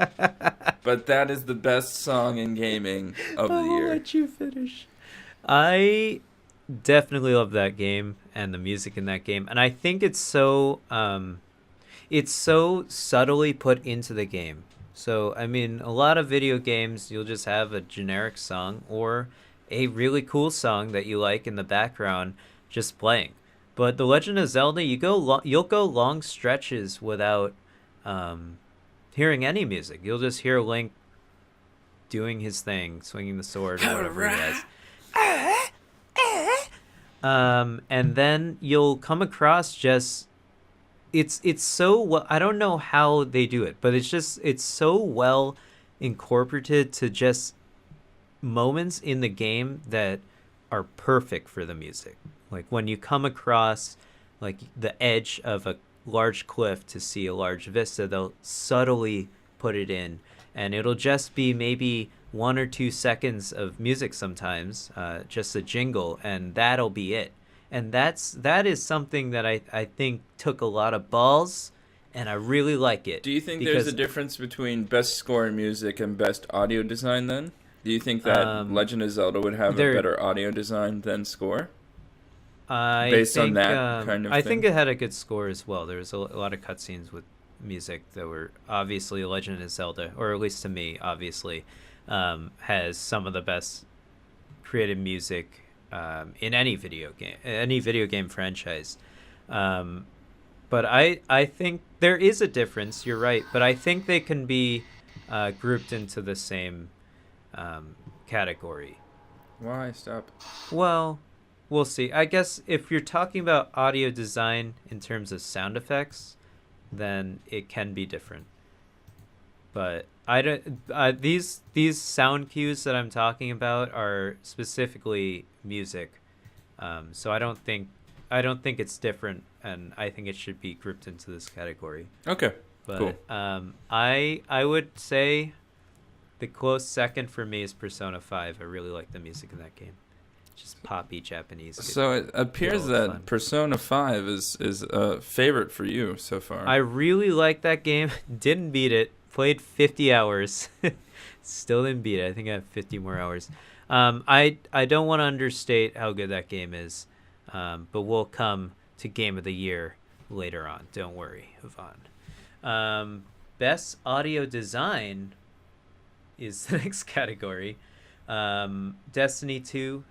but that is the best song in gaming of the year. I'll let you finish. I definitely love that game and the music in that game, and I think it's so subtly put into the game. So, I mean, a lot of video games, you'll just have a generic song or a really cool song that you like in the background just playing. But The Legend of Zelda, you'll go long stretches without hearing any music. You'll just hear Link doing his thing, swinging the sword or whatever he has. And then you'll come across just it's so well, I don't know how they do it, but it's so well incorporated to just moments in the game that are perfect for the music. Like when you come across like the edge of a large cliff to see a large vista, they'll subtly put it in, and it'll just be maybe 1 or 2 seconds of music sometimes, just a jingle, and that'll be it. And that is something that I think took a lot of balls, and I really like it. Do you think there's a difference between best score in music and best audio design then? Do you think that Legend of Zelda would have a better audio design than score? Based on that kind of thing? I think it had a good score as well. There was a lot of cutscenes with music that were obviously Legend of Zelda, or at least to me, obviously, has some of the best created music in any video game franchise. But I think there is a difference, you're right, but I think they can be grouped into the same category. Why? Stop. Well, we'll see. I guess if you're talking about audio design in terms of sound effects, then it can be different. But I don't. These sound cues that I'm talking about are specifically music, so I don't think it's different, and I think it should be grouped into this category. Okay. But, cool. I would say the close second for me is Persona 5. I really like the music in that game. Just poppy Japanese. So it appears that fun. Persona 5 is a favorite for you so far. I really like that game. Didn't beat it. Played 50 hours. Still didn't beat it. I think I have 50 more hours. I don't want to understate how good that game is, but we'll come to Game of the Year later on. Don't worry, Ivan. Best audio design is the next category. Destiny 2.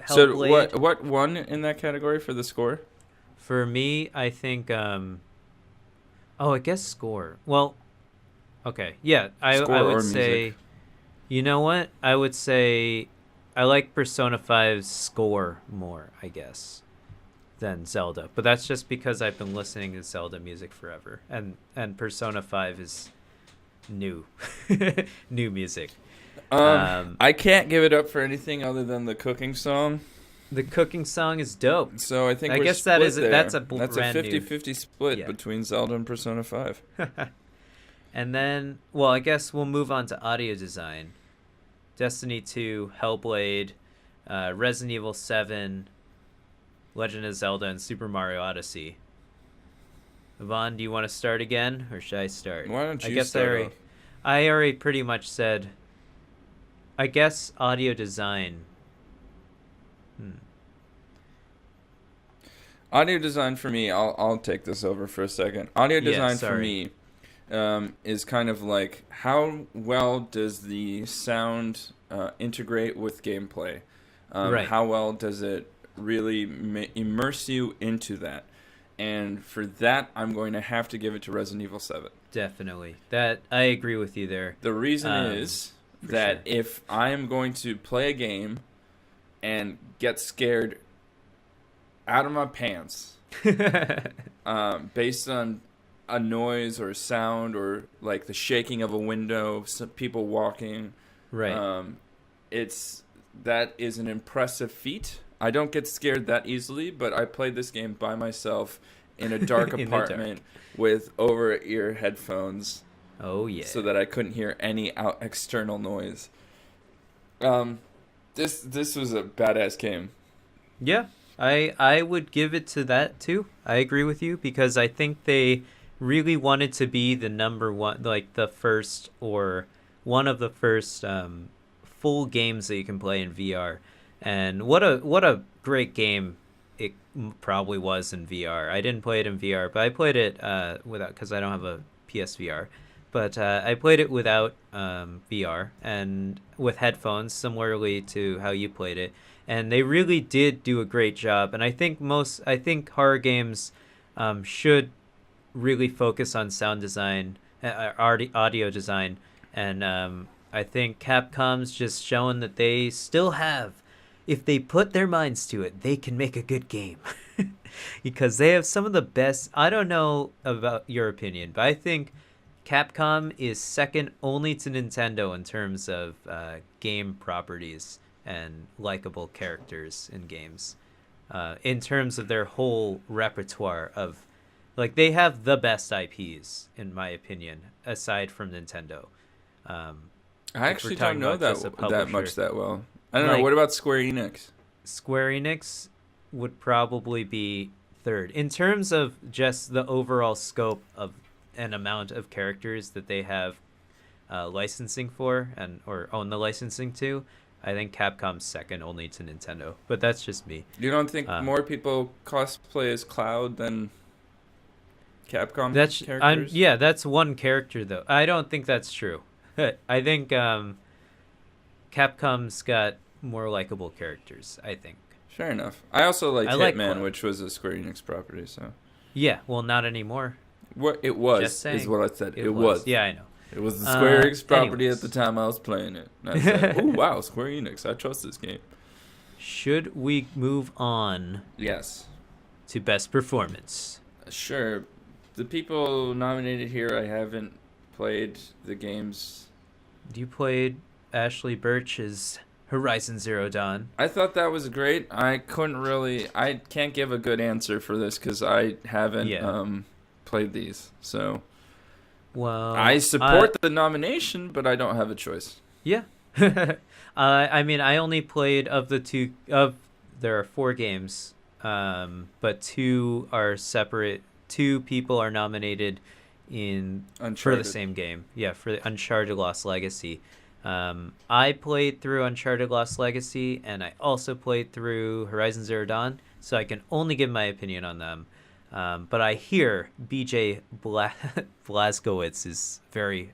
So what won in that category for the score? For me, I think I guess score. Well, okay. Yeah, I would say music. You know what? I would say I like Persona 5's score more, I guess, than Zelda. But that's just because I've been listening to Zelda music forever. And Persona 5 is new music. I can't give it up for anything other than the cooking song. The cooking song is dope. So I think that's a that's a 50-50 split between Zelda and Persona 5. And then, well, I guess we'll move on to audio design. Destiny 2, Hellblade, Resident Evil 7, Legend of Zelda, and Super Mario Odyssey. Yvonne, do you want to start again, or should I start? Why don't you I guess start off? I already pretty much said, I guess audio design. Audio design for me, I'll take this over for a second. Audio design for sorry. me is kind of like, how well does the sound integrate with gameplay? Right. How well does it really immerse you into that? And for that, I'm going to have to give it to Resident Evil 7. Definitely. That I agree with you there. The reason is that sure. if I am going to play a game and get scared out of my pants based on a noise or a sound or like the shaking of a window, some people walking, right? That is an impressive feat. I don't get scared that easily, but I played this game by myself in a dark apartment with over-ear headphones. Oh yeah. So that I couldn't hear any external noise. This was a badass game. Yeah, I would give it to that too. I agree with you because I think they really wanted to be the number one, like the first or one of the first full games that you can play in VR. And what a great game it probably was in VR. I didn't play it in VR, but I played it without, because I don't have a PSVR. But I played it without VR and with headphones, similarly to how you played it. And they really did do a great job. And I think horror games should really focus on sound design, audio design, and I think Capcom's just shown that they still have, if they put their minds to it, they can make a good game. Because they have some of the best. I don't know about your opinion, but I think Capcom is second only to Nintendo in terms of game properties and likable characters in games. In terms of their whole repertoire of, like, they have the best IPs, in my opinion, aside from Nintendo. I actually don't know that much that well. I don't know. What about Square Enix? Square Enix would probably be third. In terms of just the overall scope of an amount of characters that they have licensing for or own the licensing to, I think Capcom's second only to Nintendo. But that's just me. You don't think more people cosplay as Cloud than Capcom characters? Yeah, that's one character, though. I don't think that's true. I think Capcom's got more likable characters, I think. Fair enough. I also liked Hitman, Hitman, which was a Square Enix property. So. Yeah, well, not anymore. What it was is what I said. It was. Yeah, I know. It was the Square Enix property anyways. at the time I was playing it. And I said, "Oh wow, Square Enix! I trust this game." Should we move on? Yes. To best performance. Sure. The people nominated here, I haven't played the games. You played Ashley Birch's Horizon Zero Dawn. I thought that was great. I can't give a good answer for this because I haven't played these. So, well, I support the nomination, but I don't have a choice. Yeah. I mean, I only played there are 4 games, but 2 are separate. 2 people are nominated for the same game. Yeah, for the Uncharted Lost Legacy. I played through Uncharted Lost Legacy, and I also played through Horizon Zero Dawn, so I can only give my opinion on them. But I hear BJ Blazkowicz is very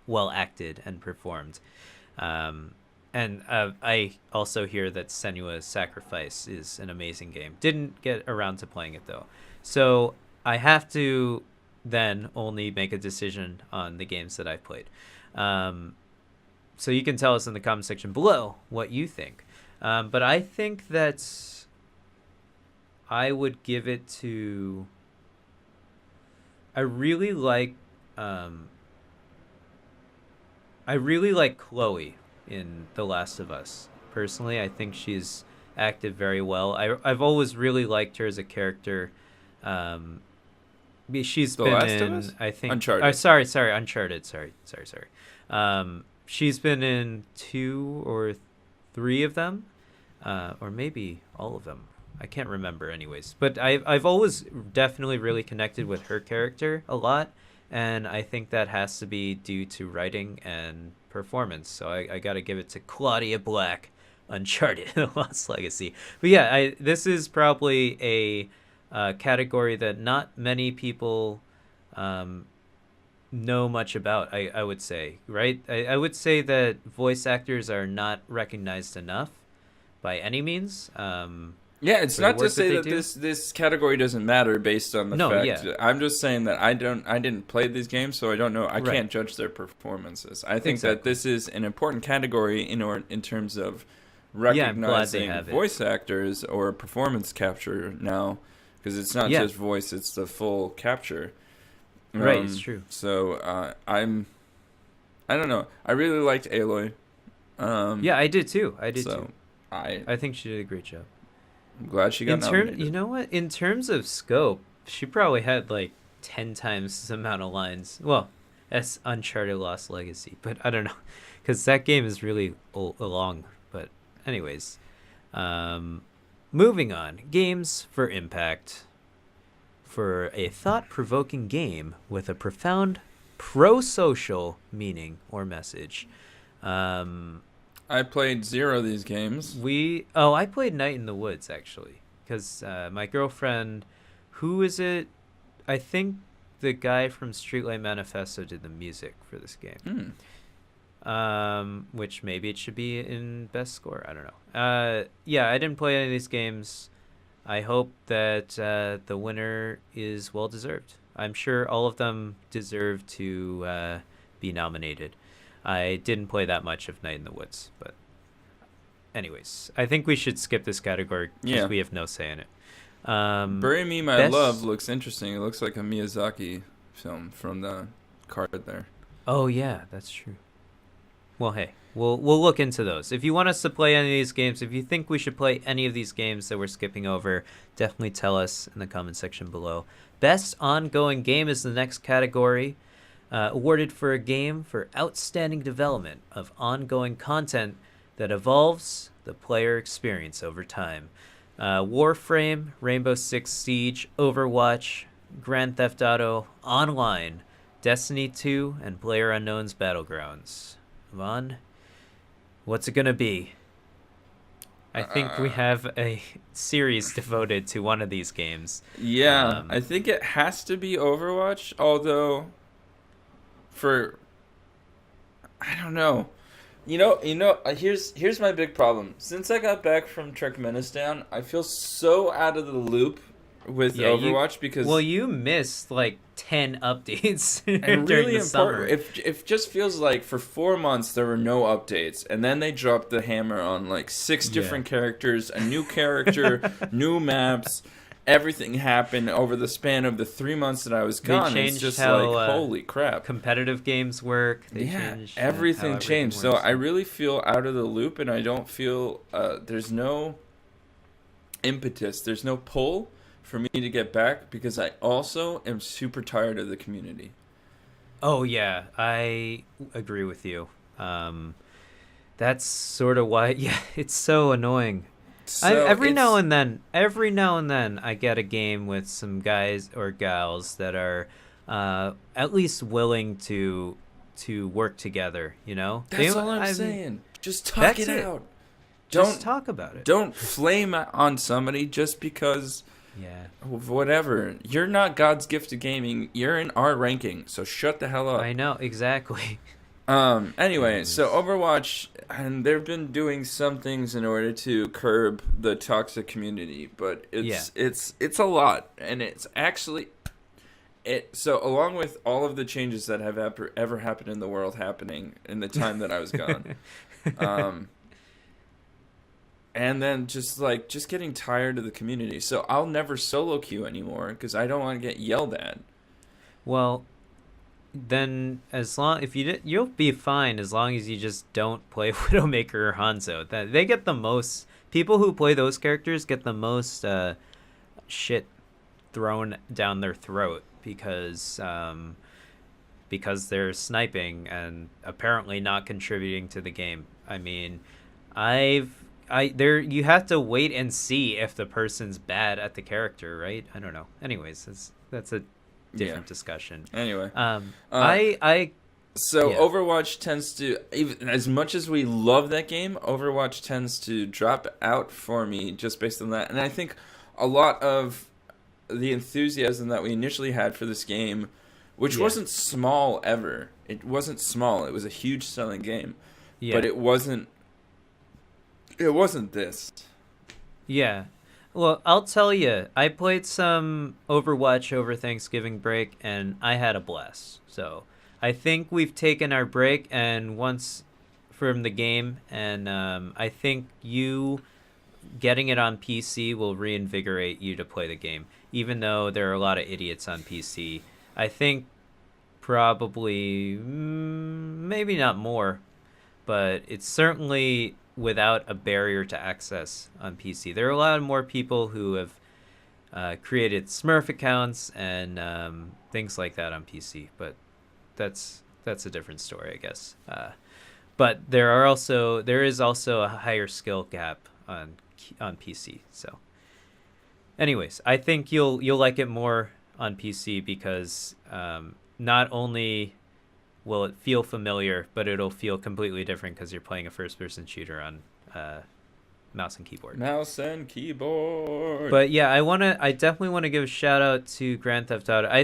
well acted and performed. And I also hear that Senua's Sacrifice is an amazing game. Didn't get around to playing it, though. So I have to then only make a decision on the games that I've played. So you can tell us in the comment section below what you think. But I think that I would give it to... I really like Chloe in The Last of Us. Personally, I think she's acted very well. I've always really liked her as a character. She's The been Last of in, Us? I think. Uncharted. Sorry, Uncharted. Sorry. She's been in 2 or 3 of them, or maybe all of them. I can't remember, anyways. But I've always definitely really connected with her character a lot, and I think that has to be due to writing and performance. So I got to give it to Claudia Black, Uncharted: The Lost Legacy. But yeah, this is probably a category that not many people know much about, I would say, right? I would say that voice actors are not recognized enough by any means. Yeah, it's for the not to work say they that do. this category doesn't matter based on the No, fact. yeah. I'm just saying that I didn't play these games, so I don't know. I Right. can't judge their performances. I think that Exactly. this is an important category in terms of Yeah, I'm glad they recognizing have it. voice actors or performance capture now, because it's not Yeah. just voice; it's the full capture. Right, it's true. So I don't know. I really liked Aloy. Yeah, I did too. So Too. I'm I think she did a great job. glad she got nominated. You know what? In terms of scope, she probably had like 10 times the amount of lines. Well, as Uncharted Lost Legacy, but I don't know, because that game is really long. But anyways, moving on. Games for Impact. For a thought-provoking game with a profound pro-social meaning or message. I played 0 of these games. I played Night in the Woods, actually, because my girlfriend, who is it? I think the guy from Streetlight Manifesto did the music for this game. Which maybe it should be in best score. I don't know. Yeah, I didn't play any of these games. I hope that the winner is well deserved. I'm sure all of them deserve to be nominated. I didn't play that much of Night in the Woods, but anyways, I think we should skip this category because we have no say in it. Bury Me My Love looks interesting. It looks like a Miyazaki film from the card there. Oh yeah, that's true. Well, hey, we'll look into those. If you want us to play any of these games, if you think we should play any of these games that we're skipping over, definitely tell us in the comment section below. Best ongoing game is the next category. Awarded for a game for outstanding development of ongoing content that evolves the player experience over time. Warframe, Rainbow Six Siege, Overwatch, Grand Theft Auto Online, Destiny 2, and PlayerUnknown's Battlegrounds. Vaughn, what's it gonna be? I think we have a series devoted to one of these games. Yeah, I think it has to be Overwatch, although I don't know. Here's my big problem. Since I got back from Turkmenistan, I feel so out of the loop with Overwatch because you missed like 10 updates and during really the summer. It just feels like for 4 months there were no updates, and then they dropped the hammer on like 6 different characters, a new character, new maps. Everything happened over the span of the 3 months that I was gone. They changed it's just how, like holy crap. Competitive games work. Everything changed. So I really feel out of the loop, and I don't feel there's no impetus, there's no pull for me to get back, because I also am super tired of the community. Oh yeah, I agree with you. That's sort of why. Yeah, it's so annoying. So every now and then, I get a game with some guys or gals that are at least willing to work together. You know, that's all I'm saying. Just talk it out. Just talk about it. Don't flame on somebody just because. Yeah. Whatever. You're not God's gift to gaming. You're in our ranking, so shut the hell up. I know, exactly. Anyway, so Overwatch, and they've been doing some things in order to curb the toxic community, but it's a lot, and it's actually so along with all of the changes that have ever happened in the world happening in the time that I was gone. And then just getting tired of the community. So I'll never solo queue anymore because I don't want to get yelled at. Well, then you'll be fine as long as you just don't play Widowmaker or Hanzo. They get the most. People who play those characters get the most shit thrown down their throat because they're sniping and apparently not contributing to the game. I mean, you have to wait and see if the person's bad at the character, right? I don't know. Anyways, that's a different discussion. Anyway, So Overwatch tends to, even as much as we love that game, Overwatch tends to drop out for me just based on that. And I think a lot of the enthusiasm that we initially had for this game, which wasn't small ever. It wasn't small. It was a huge selling game. Yeah. But it wasn't this. Yeah. Well, I'll tell you, I played some Overwatch over Thanksgiving break, and I had a blast. So I think we've taken our break and once from the game, and I think you getting it on PC will reinvigorate you to play the game, even though there are a lot of idiots on PC. I think probably, maybe not more, but it's certainly without a barrier to access on PC. There are a lot more people who have created Smurf accounts and things like that on PC, but that's a different story, I guess. But there is also a higher skill gap on PC. So, anyways, I think you'll like it more on PC because not only will it feel familiar, but it'll feel completely different because you're playing a first-person shooter on mouse and keyboard. But yeah, I definitely want to give a shout out to Grand Theft Auto. I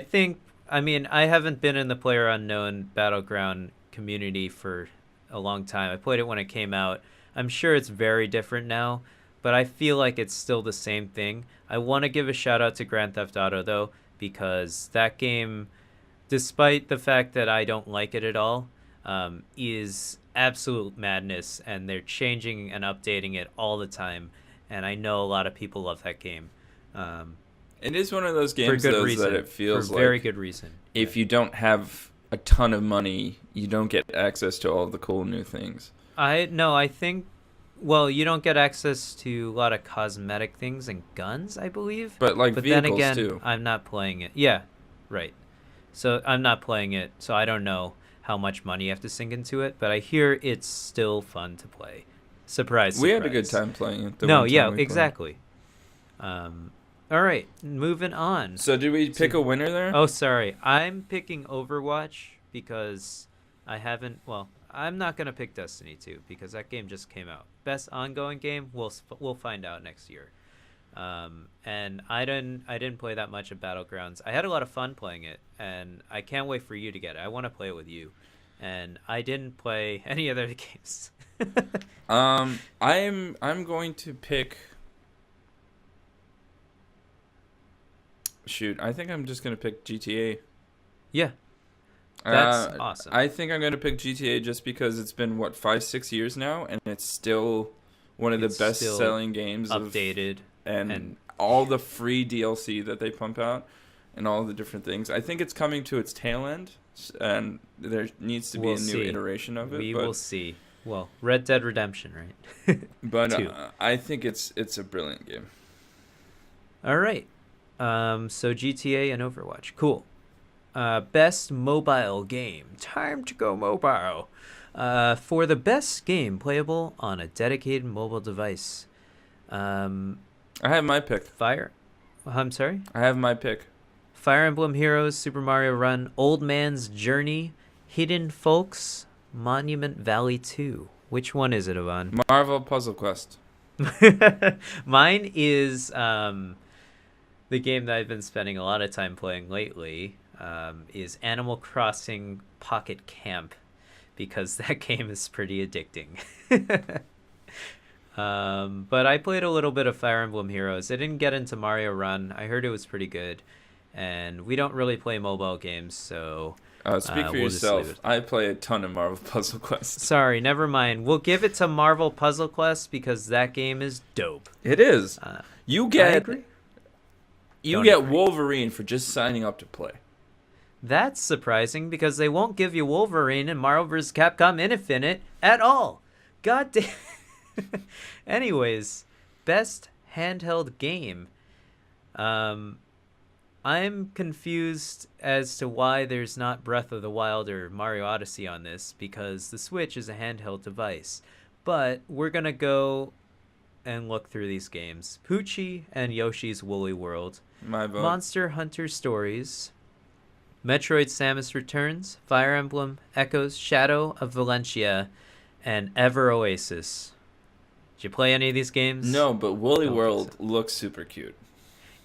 haven't been in the PlayerUnknown Battleground community for a long time. I played it when it came out. I'm sure it's very different now, but I feel like it's still the same thing. I want to give a shout out to Grand Theft Auto though, because that game, despite the fact that I don't like it at all, is absolute madness, and they're changing and updating it all the time, and I know a lot of people love that game. It is one of those games that it feels like, very good reason. If you don't have a ton of money, you don't get access to all the cool new things. I think, well, you don't get access to a lot of cosmetic things and guns, I believe. But vehicles then again, too. I'm not playing it. Yeah, right. So I'm not playing it, so I don't know how much money you have to sink into it, but I hear it's still fun to play. Surprise. We had a good time playing it. Exactly. All right, moving on. So did we pick a winner there? Oh, sorry. I'm picking Overwatch because I'm not going to pick Destiny 2 because that game just came out. Best ongoing game, we'll find out next year. And I didn't play that much of Battlegrounds. I had a lot of fun playing it, and I can't wait for you to get it. I want to play it with you. And I didn't play any other games. I'm going to pick. Shoot, I think I'm just going to pick GTA. Yeah. That's awesome. I think I'm going to pick GTA just because it's been, 5-6 years now, and it's still one of the best-selling games. Updated. And all the free DLC that they pump out and all the different things. I think it's coming to its tail end, and there needs to be a new iteration of it. We will see. Well, Red Dead Redemption, right? But I think it's a brilliant game. All right. So GTA and Overwatch. Cool. Best mobile game. Time to go mobile. For the best game playable on a dedicated mobile device. I have my pick. I'm sorry? I have my pick. Fire Emblem Heroes, Super Mario Run, Old Man's Journey, Hidden Folks, Monument Valley 2. Which one is it, Ivan? Marvel Puzzle Quest. Mine is the game that I've been spending a lot of time playing lately, is Animal Crossing Pocket Camp, because that game is pretty addicting. But I played a little bit of Fire Emblem Heroes. I didn't get into Mario Run. I heard it was pretty good. And we don't really play mobile games, so... Speak for yourself. I play a ton of Marvel Puzzle Quest. Sorry, never mind. We'll give it to Marvel Puzzle Quest because that game is dope. It is. You get agree. Wolverine for just signing up to play. That's surprising because they won't give you Wolverine in Marvel vs. Capcom Infinite at all. God damn. Anyways, best handheld game. I'm confused as to why there's not Breath of the Wild or Mario Odyssey on this, because the Switch is a handheld device. But we're going to go and look through these games. Poochie and Yoshi's Woolly World. My vote. Monster Hunter Stories. Metroid Samus Returns. Fire Emblem Echoes, Shadow of Valentia, and Ever Oasis. Did you play any of these games? No, but Woolly Don't World think so. looks super cute.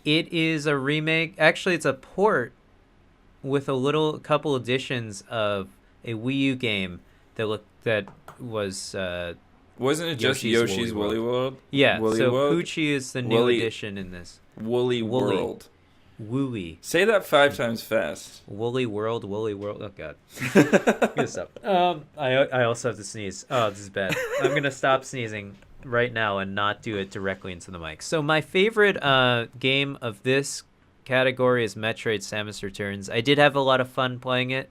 It is a remake. Actually, it's a port with a couple editions of a Wii U game that was Wasn't it just Yoshi's Woolly World? Yeah, Woolly so World? Poochie is the new edition in this. Woolly World. Woolly. Say that 5 times fast. Woolly World. Oh god. Good stuff. I also have to sneeze. Oh, this is bad. I'm gonna stop sneezing right now and not do it directly into the mic. So my favorite game of this category is Metroid Samus Returns. I did have a lot of fun playing it.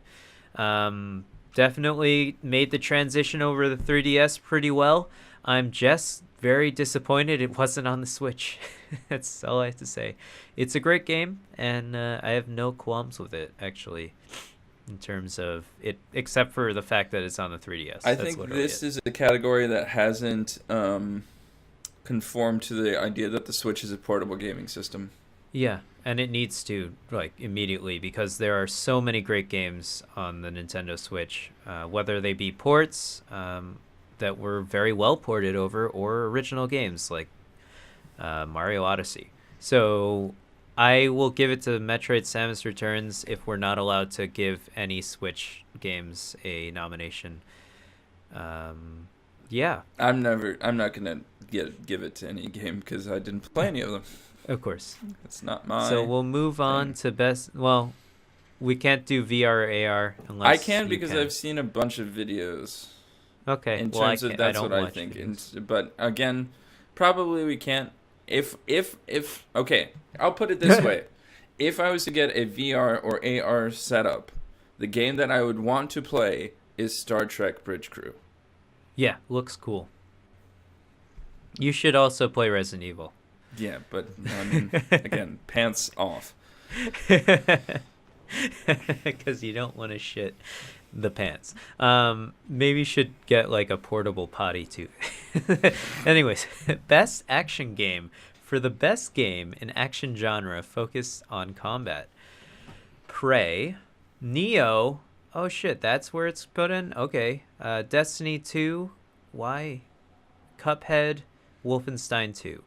Definitely made the transition over the 3DS pretty well. I'm just very disappointed it wasn't on the Switch. That's all I have to say. It's a great game, and I have no qualms with it, actually, in terms of it, except for the fact that it's on the 3DS. I think this is a category that hasn't conformed to the idea that the Switch is a portable gaming system. Yeah, and it needs to, immediately, because there are so many great games on the Nintendo Switch, whether they be ports that were very well ported over, or original games like Mario Odyssey. So I will give it to Metroid Samus Returns if we're not allowed to give any Switch games a nomination. Yeah. I'm not gonna give it to any game because I didn't play any of them. Of course. It's not mine. So we'll move on to best. Well, we can't do VR or AR unless I can because I've seen a bunch of videos. Okay. In terms of that's what I think. But again, probably we can't. If okay, I'll put it this way: if I was to get a VR or AR setup, the game that I would want to play is Star Trek Bridge Crew. Yeah, looks cool. You should also play Resident Evil. Yeah, but I mean, again, pants off. Because you don't want to shit the pants. Maybe you should get like a portable potty too. Anyways, best action game. For the best game in action genre focused on combat, Prey, Neo. Oh shit, that's where it's put in. Okay, Destiny 2. Why? Cuphead, Wolfenstein 2.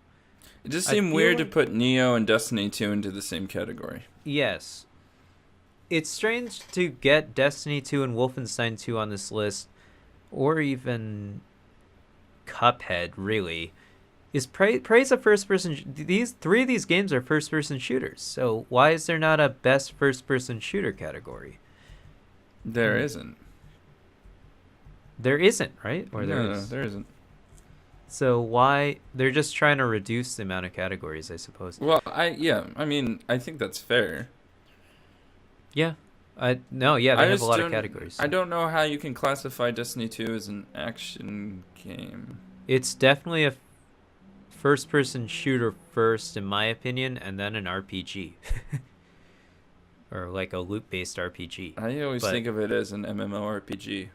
It just seemed weird to put Neo and Destiny 2 into the same category. Yes. It's strange to get Destiny 2 and Wolfenstein 2 on this list, or even Cuphead, really. Is Prey's a first-person... Three of these games are first-person shooters, so why is there not a best first-person shooter category? There isn't. There isn't, right? Or No, there isn't. So why... They're just trying to reduce the amount of categories, I suppose. Well, I think that's fair. Yeah. They have a lot of categories. I don't know how you can classify Destiny 2 as an action game. It's definitely a first-person shooter first, in my opinion, and then an RPG. Or like a loot-based RPG. I always think of it as an MMORPG.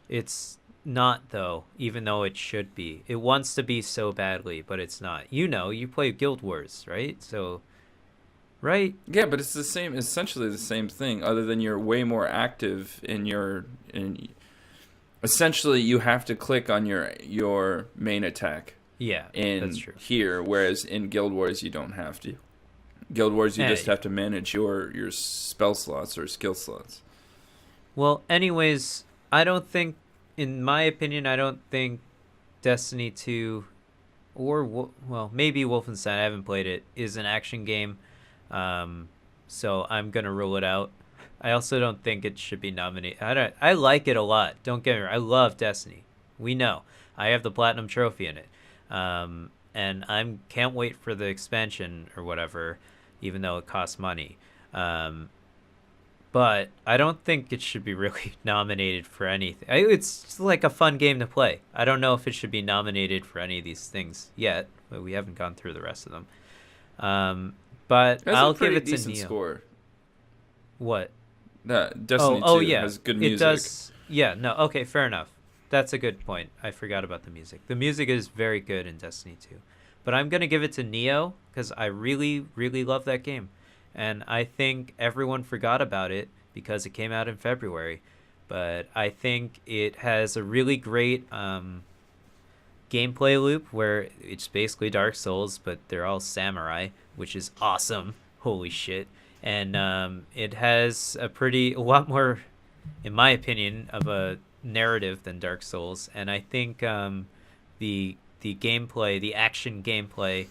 It's not, though, even though it should be. It wants to be so badly, but it's not. You play Guild Wars, right? So... Right? Yeah, but it's essentially the same thing, other than you're way more active essentially you have to click on your main attack. Yeah, that's true. Here, whereas in Guild Wars you don't have to. Guild Wars you just have to manage your spell slots or skill slots. Well, anyways, in my opinion, I don't think Destiny 2 or maybe Wolfenstein, I haven't played it, is an action game. So I'm gonna rule it out. I also don't think it should be nominated. I like it a lot. Don't get me wrong. I love Destiny. We know. I have the platinum trophy in it. And can't wait for the expansion or whatever, even though it costs money. But I don't think it should be really nominated for anything. It's just like a fun game to play. I don't know if it should be nominated for any of these things yet, but we haven't gone through the rest of them. But That's I'll a pretty give it to decent Neo. score. What? Destiny 2 yeah. has good It music. does. Yeah, no, okay, fair enough. That's a good point. I forgot about the music. The music is very good in Destiny 2. But I'm going to give it to Neo because I really, really love that game. And I think everyone forgot about it because it came out in February. But I think it has a really great gameplay loop where it's basically Dark Souls, but they're all samurai, which is awesome. Holy shit. And it has a lot more, in my opinion, of a narrative than Dark Souls. And I think the gameplay, the action gameplay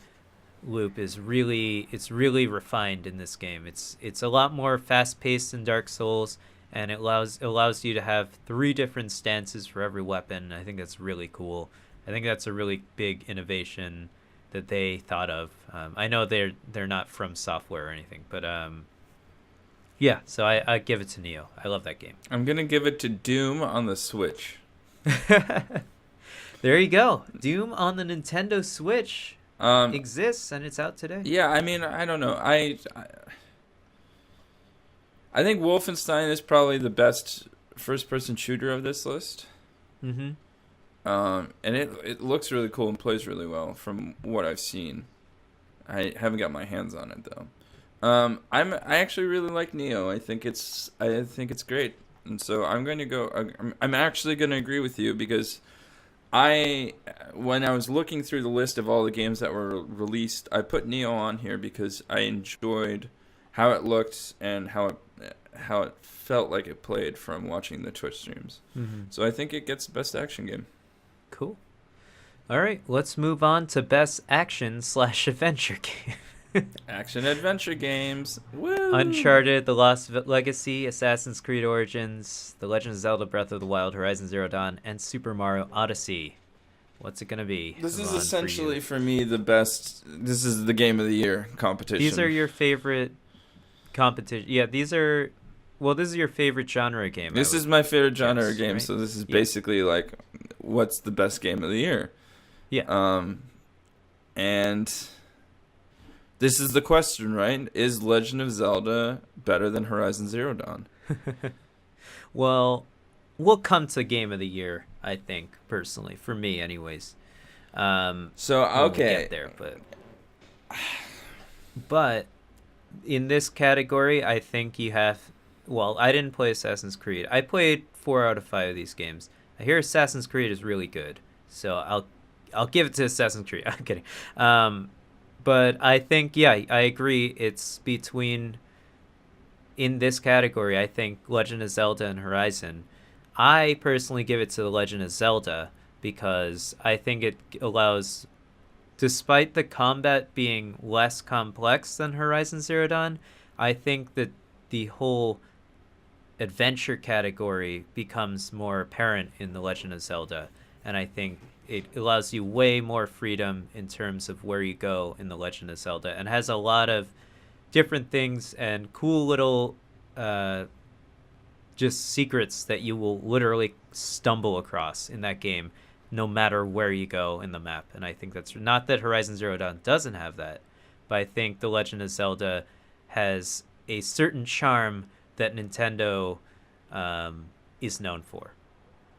loop is really refined in this game. It's a lot more fast paced than Dark Souls, and it allows you to have 3 different stances for every weapon. I think that's really cool. I think that's a really big innovation that they thought of. I know they're not from software or anything, but yeah. So I give it to Neo. I love that game. I'm gonna give it to Doom on the Switch. There you go. Doom on the Nintendo Switch exists, and it's out today. Yeah, I mean, I don't know. I think Wolfenstein is probably the best first-person shooter of this list. Mm-hmm. And it looks really cool and plays really well from what I've seen. I haven't got my hands on it though. I actually really like Neo. I think it's great, and so I'm going to go. I'm actually going to agree with you because when I was looking through the list of all the games that were released, I put Neo on here because I enjoyed how it looked and how it felt like it played from watching the Twitch streams. Mm-hmm. So I think it gets best action game. Cool. All right, let's move on to best action/adventure game. Action-adventure games. Woo! Uncharted, The Lost Legacy, Assassin's Creed Origins, The Legend of Zelda Breath of the Wild, Horizon Zero Dawn, and Super Mario Odyssey. What's it going to be? This is essentially, for me, the best. This is the game of the year competition. These are your favorite competition. Yeah, these are... Well, this is your favorite genre game. This is my favorite genre game, right? so this is basically like, what's the best game of the year? Yeah. And this is the question, right? Is Legend of Zelda better than Horizon Zero Dawn? Well, we'll come to game of the year, I think, personally, for me anyways. So, We'll okay. get there, but in this category, I think you have... Well, I didn't play Assassin's Creed. I played 4 out of 5 of these games. I hear Assassin's Creed is really good, so I'll give it to Assassin's Creed. I'm kidding. But I think, yeah, I agree. It's between... In this category, I think Legend of Zelda and Horizon. I personally give it to The Legend of Zelda because I think it allows... Despite the combat being less complex than Horizon Zero Dawn, I think that the whole adventure category becomes more apparent in The Legend of Zelda, and I think it allows you way more freedom in terms of where you go in The Legend of Zelda, and has a lot of different things and cool little just secrets that you will literally stumble across in that game no matter where you go in the map. And I think that's not that Horizon Zero Dawn doesn't have that, but I think The Legend of Zelda has a certain charm that Nintendo is known for,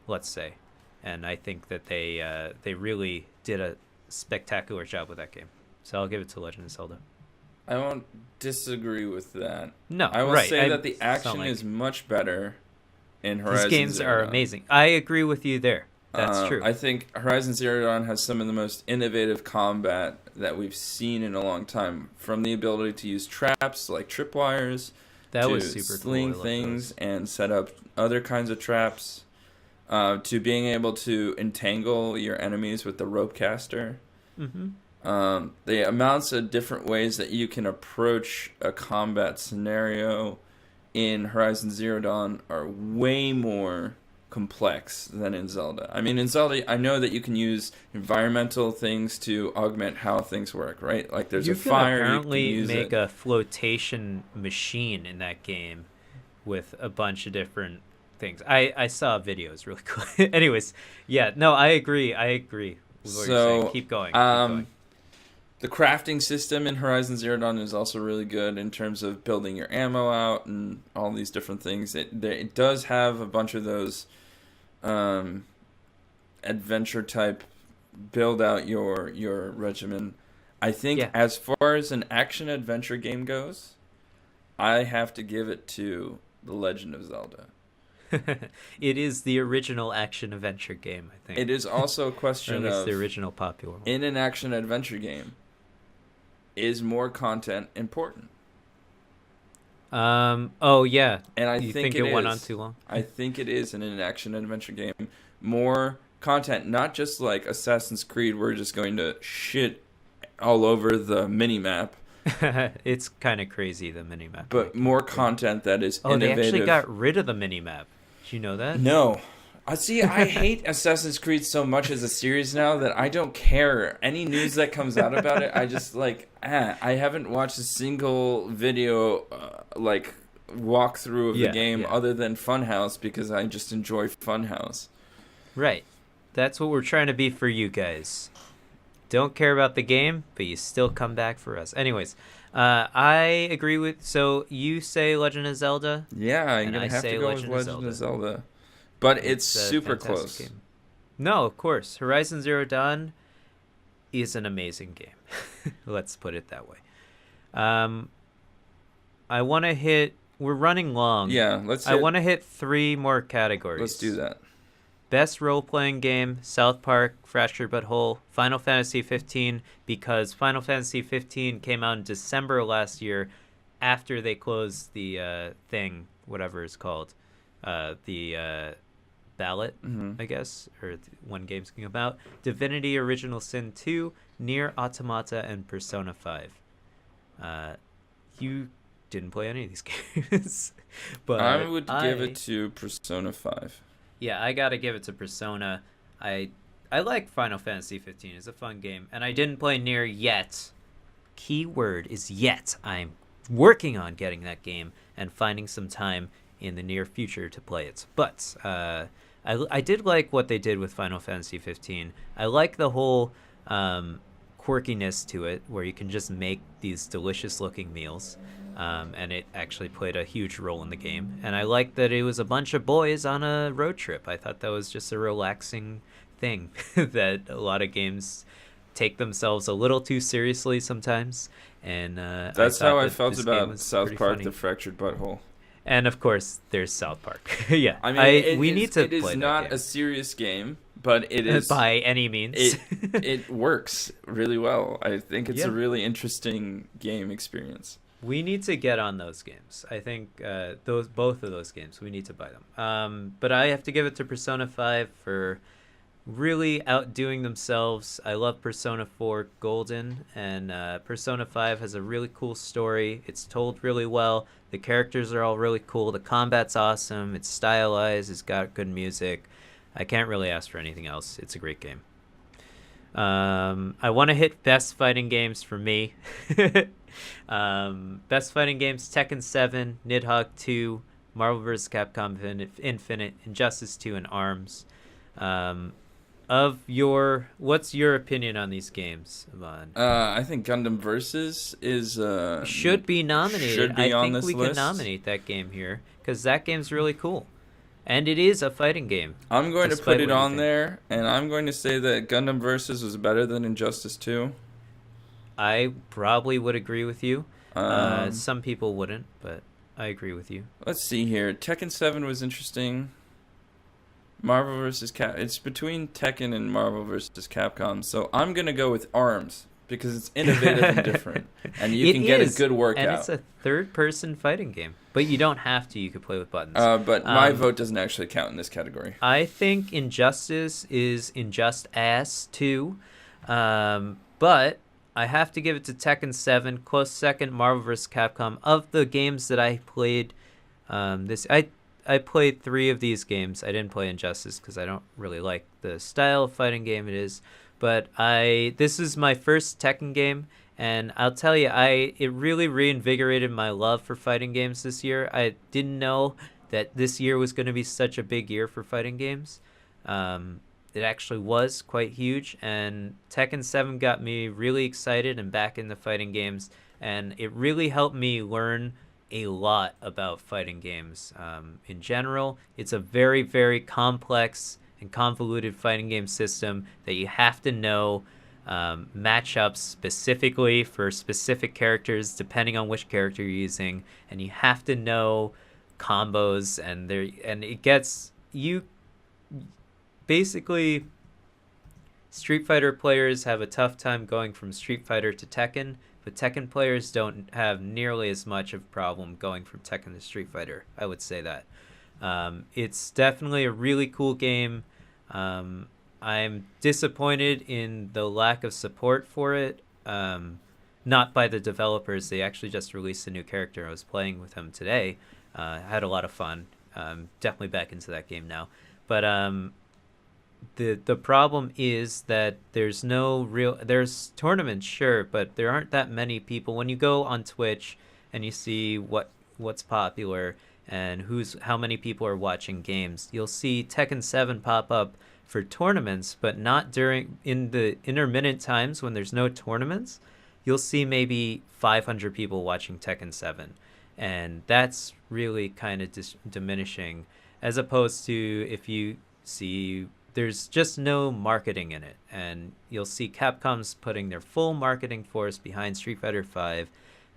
let's say. And I think that they really did a spectacular job with that game. So I'll give it to Legend of Zelda. I won't disagree with that. No, I will right. say that the action is much better in Horizon These games Zero are Dawn. amazing. I agree with you there. That's true. I think Horizon Zero Dawn has some of the most innovative combat that we've seen in a long time. From the ability to use traps like tripwires, that was to super sling cool. things and set up other kinds of traps, to being able to entangle your enemies with the rope caster. Mm-hmm. The amounts of different ways that you can approach a combat scenario in Horizon Zero Dawn are way more complex than in Zelda. I mean, in Zelda, I know that you can use environmental things to augment how things work, right? Like there's a fire. Apparently you can use make a flotation machine in that game with a bunch of different things. I saw videos really cool. Anyways, yeah, no, I agree with what you're saying. Keep going. The crafting system in Horizon Zero Dawn is also really good in terms of building your ammo out and all these different things. It does have a bunch of those adventure type build out your regimen. I think as far as an action adventure game goes, I have to give it to The Legend of Zelda. It is the original action adventure game, I think. It is also a question or at least of the original popular one. In an action adventure game, is more content important? Oh yeah. And I you think it went on too long? I think it is in an action adventure game. More content, not just like Assassin's Creed, we're just going to shit all over the mini-map. It's kind of crazy, the mini-map. But more content that is innovative. They actually got rid of the mini-map. Did you know that? No. I hate Assassin's Creed so much as a series now that I don't care. Any news that comes out about it, I just I haven't watched a single video walkthrough of the game other than Funhouse because I just enjoy Funhouse. Right. That's what we're trying to be for you guys. Don't care about the game, but you still come back for us. Anyways, I agree with... So you say Legend of Zelda? Yeah, I'm going to have to go with Legend of Zelda. But it's super close. Game. No, of course. Horizon Zero Dawn is an amazing game. Let's put it that way. I want to hit... We're running long. Yeah, I want to hit 3 more categories. Let's do that. Best role-playing game, South Park, Fractured But Whole, Final Fantasy 15, because Final Fantasy 15 came out in December last year after they closed the thing, whatever it's called, the ballot, I guess, or when games came out. Divinity Original Sin 2, Nier Automata, and Persona 5. You didn't play any of these games. But I would give it to Persona 5. Yeah, I gotta give it to Persona. I like Final Fantasy 15. It's a fun game. And I didn't play Nier yet. Key word is yet. I'm working on getting that game and finding some time in the near future to play it. But I did like what they did with Final Fantasy 15. I like the whole quirkiness to it, where you can just make these delicious looking meals. And it actually played a huge role in the game. And I liked that it was a bunch of boys on a road trip. I thought that was just a relaxing thing that a lot of games take themselves a little too seriously sometimes. And that's how I felt about South Park, The Fractured Butthole. And of course, there's South Park. Yeah, I mean, we need to play that game. It is not a serious game, but it is by any means. It works really well. I think it's a really interesting game experience. We need to get on those games. I think both of those games, we need to buy them. But I have to give it to Persona 5 for really outdoing themselves. I love Persona 4 Golden, and Persona 5 has a really cool story. It's told really well. The characters are all really cool. The combat's awesome. It's stylized. It's got good music. I can't really ask for anything else. It's a great game. I want to hit best fighting games for me. Best fighting games: Tekken 7, Nidhogg 2, Marvel vs. Capcom Infinite, Injustice 2, and ARMS. What's your opinion on these games, Ivan? I think Gundam Versus is should be nominated. Should be on this list. I think we can nominate that game here because that game's really cool, and it is a fighting game. I'm going to put it on there, and I'm going to say that Gundam Versus was better than Injustice 2. I probably would agree with you. Some people wouldn't, but I agree with you. Let's see here. Tekken 7 was interesting. Marvel vs. It's between Tekken and Marvel vs. Capcom, so I'm going to go with ARMS because it's innovative and different, and you can get a good workout. And it's a third-person fighting game, but you don't have to. You could play with buttons. But my vote doesn't actually count in this category. I think Injustice is Injust-ass, too, but I have to give it to Tekken 7. Close second, Marvel vs. Capcom. Of the games that I played, I played 3 of these games. I didn't play Injustice because I don't really like the style of fighting game it is. But this is my first Tekken game, and I'll tell you, it really reinvigorated my love for fighting games this year. I didn't know that this year was going to be such a big year for fighting games. it actually was quite huge, and Tekken 7 got me really excited and back into fighting games, and it really helped me learn a lot about fighting games. In general, it's a very, very complex and convoluted fighting game system that you have to know matchups specifically for specific characters depending on which character you're using, and you have to know combos, and it gets you basically. Street Fighter players have a tough time going from Street Fighter to Tekken, but Tekken players don't have nearly as much of a problem going from Tekken to Street Fighter. I would say that. It's definitely a really cool game. I'm disappointed in the lack of support for it. Not by the developers. They actually just released a new character. I was playing with him today. I had a lot of fun. Definitely back into that game now. But the problem is that there's there's tournaments, sure, but there aren't that many people. When you go on Twitch and you see what's popular and how many people are watching games, you'll see Tekken 7 pop up for tournaments, but not in the intermittent times when there's no tournaments. You'll see maybe 500 people watching Tekken 7, and that's really kind of diminishing, as opposed to if you see there's just no marketing in it, and you'll see Capcom's putting their full marketing force behind Street Fighter 5,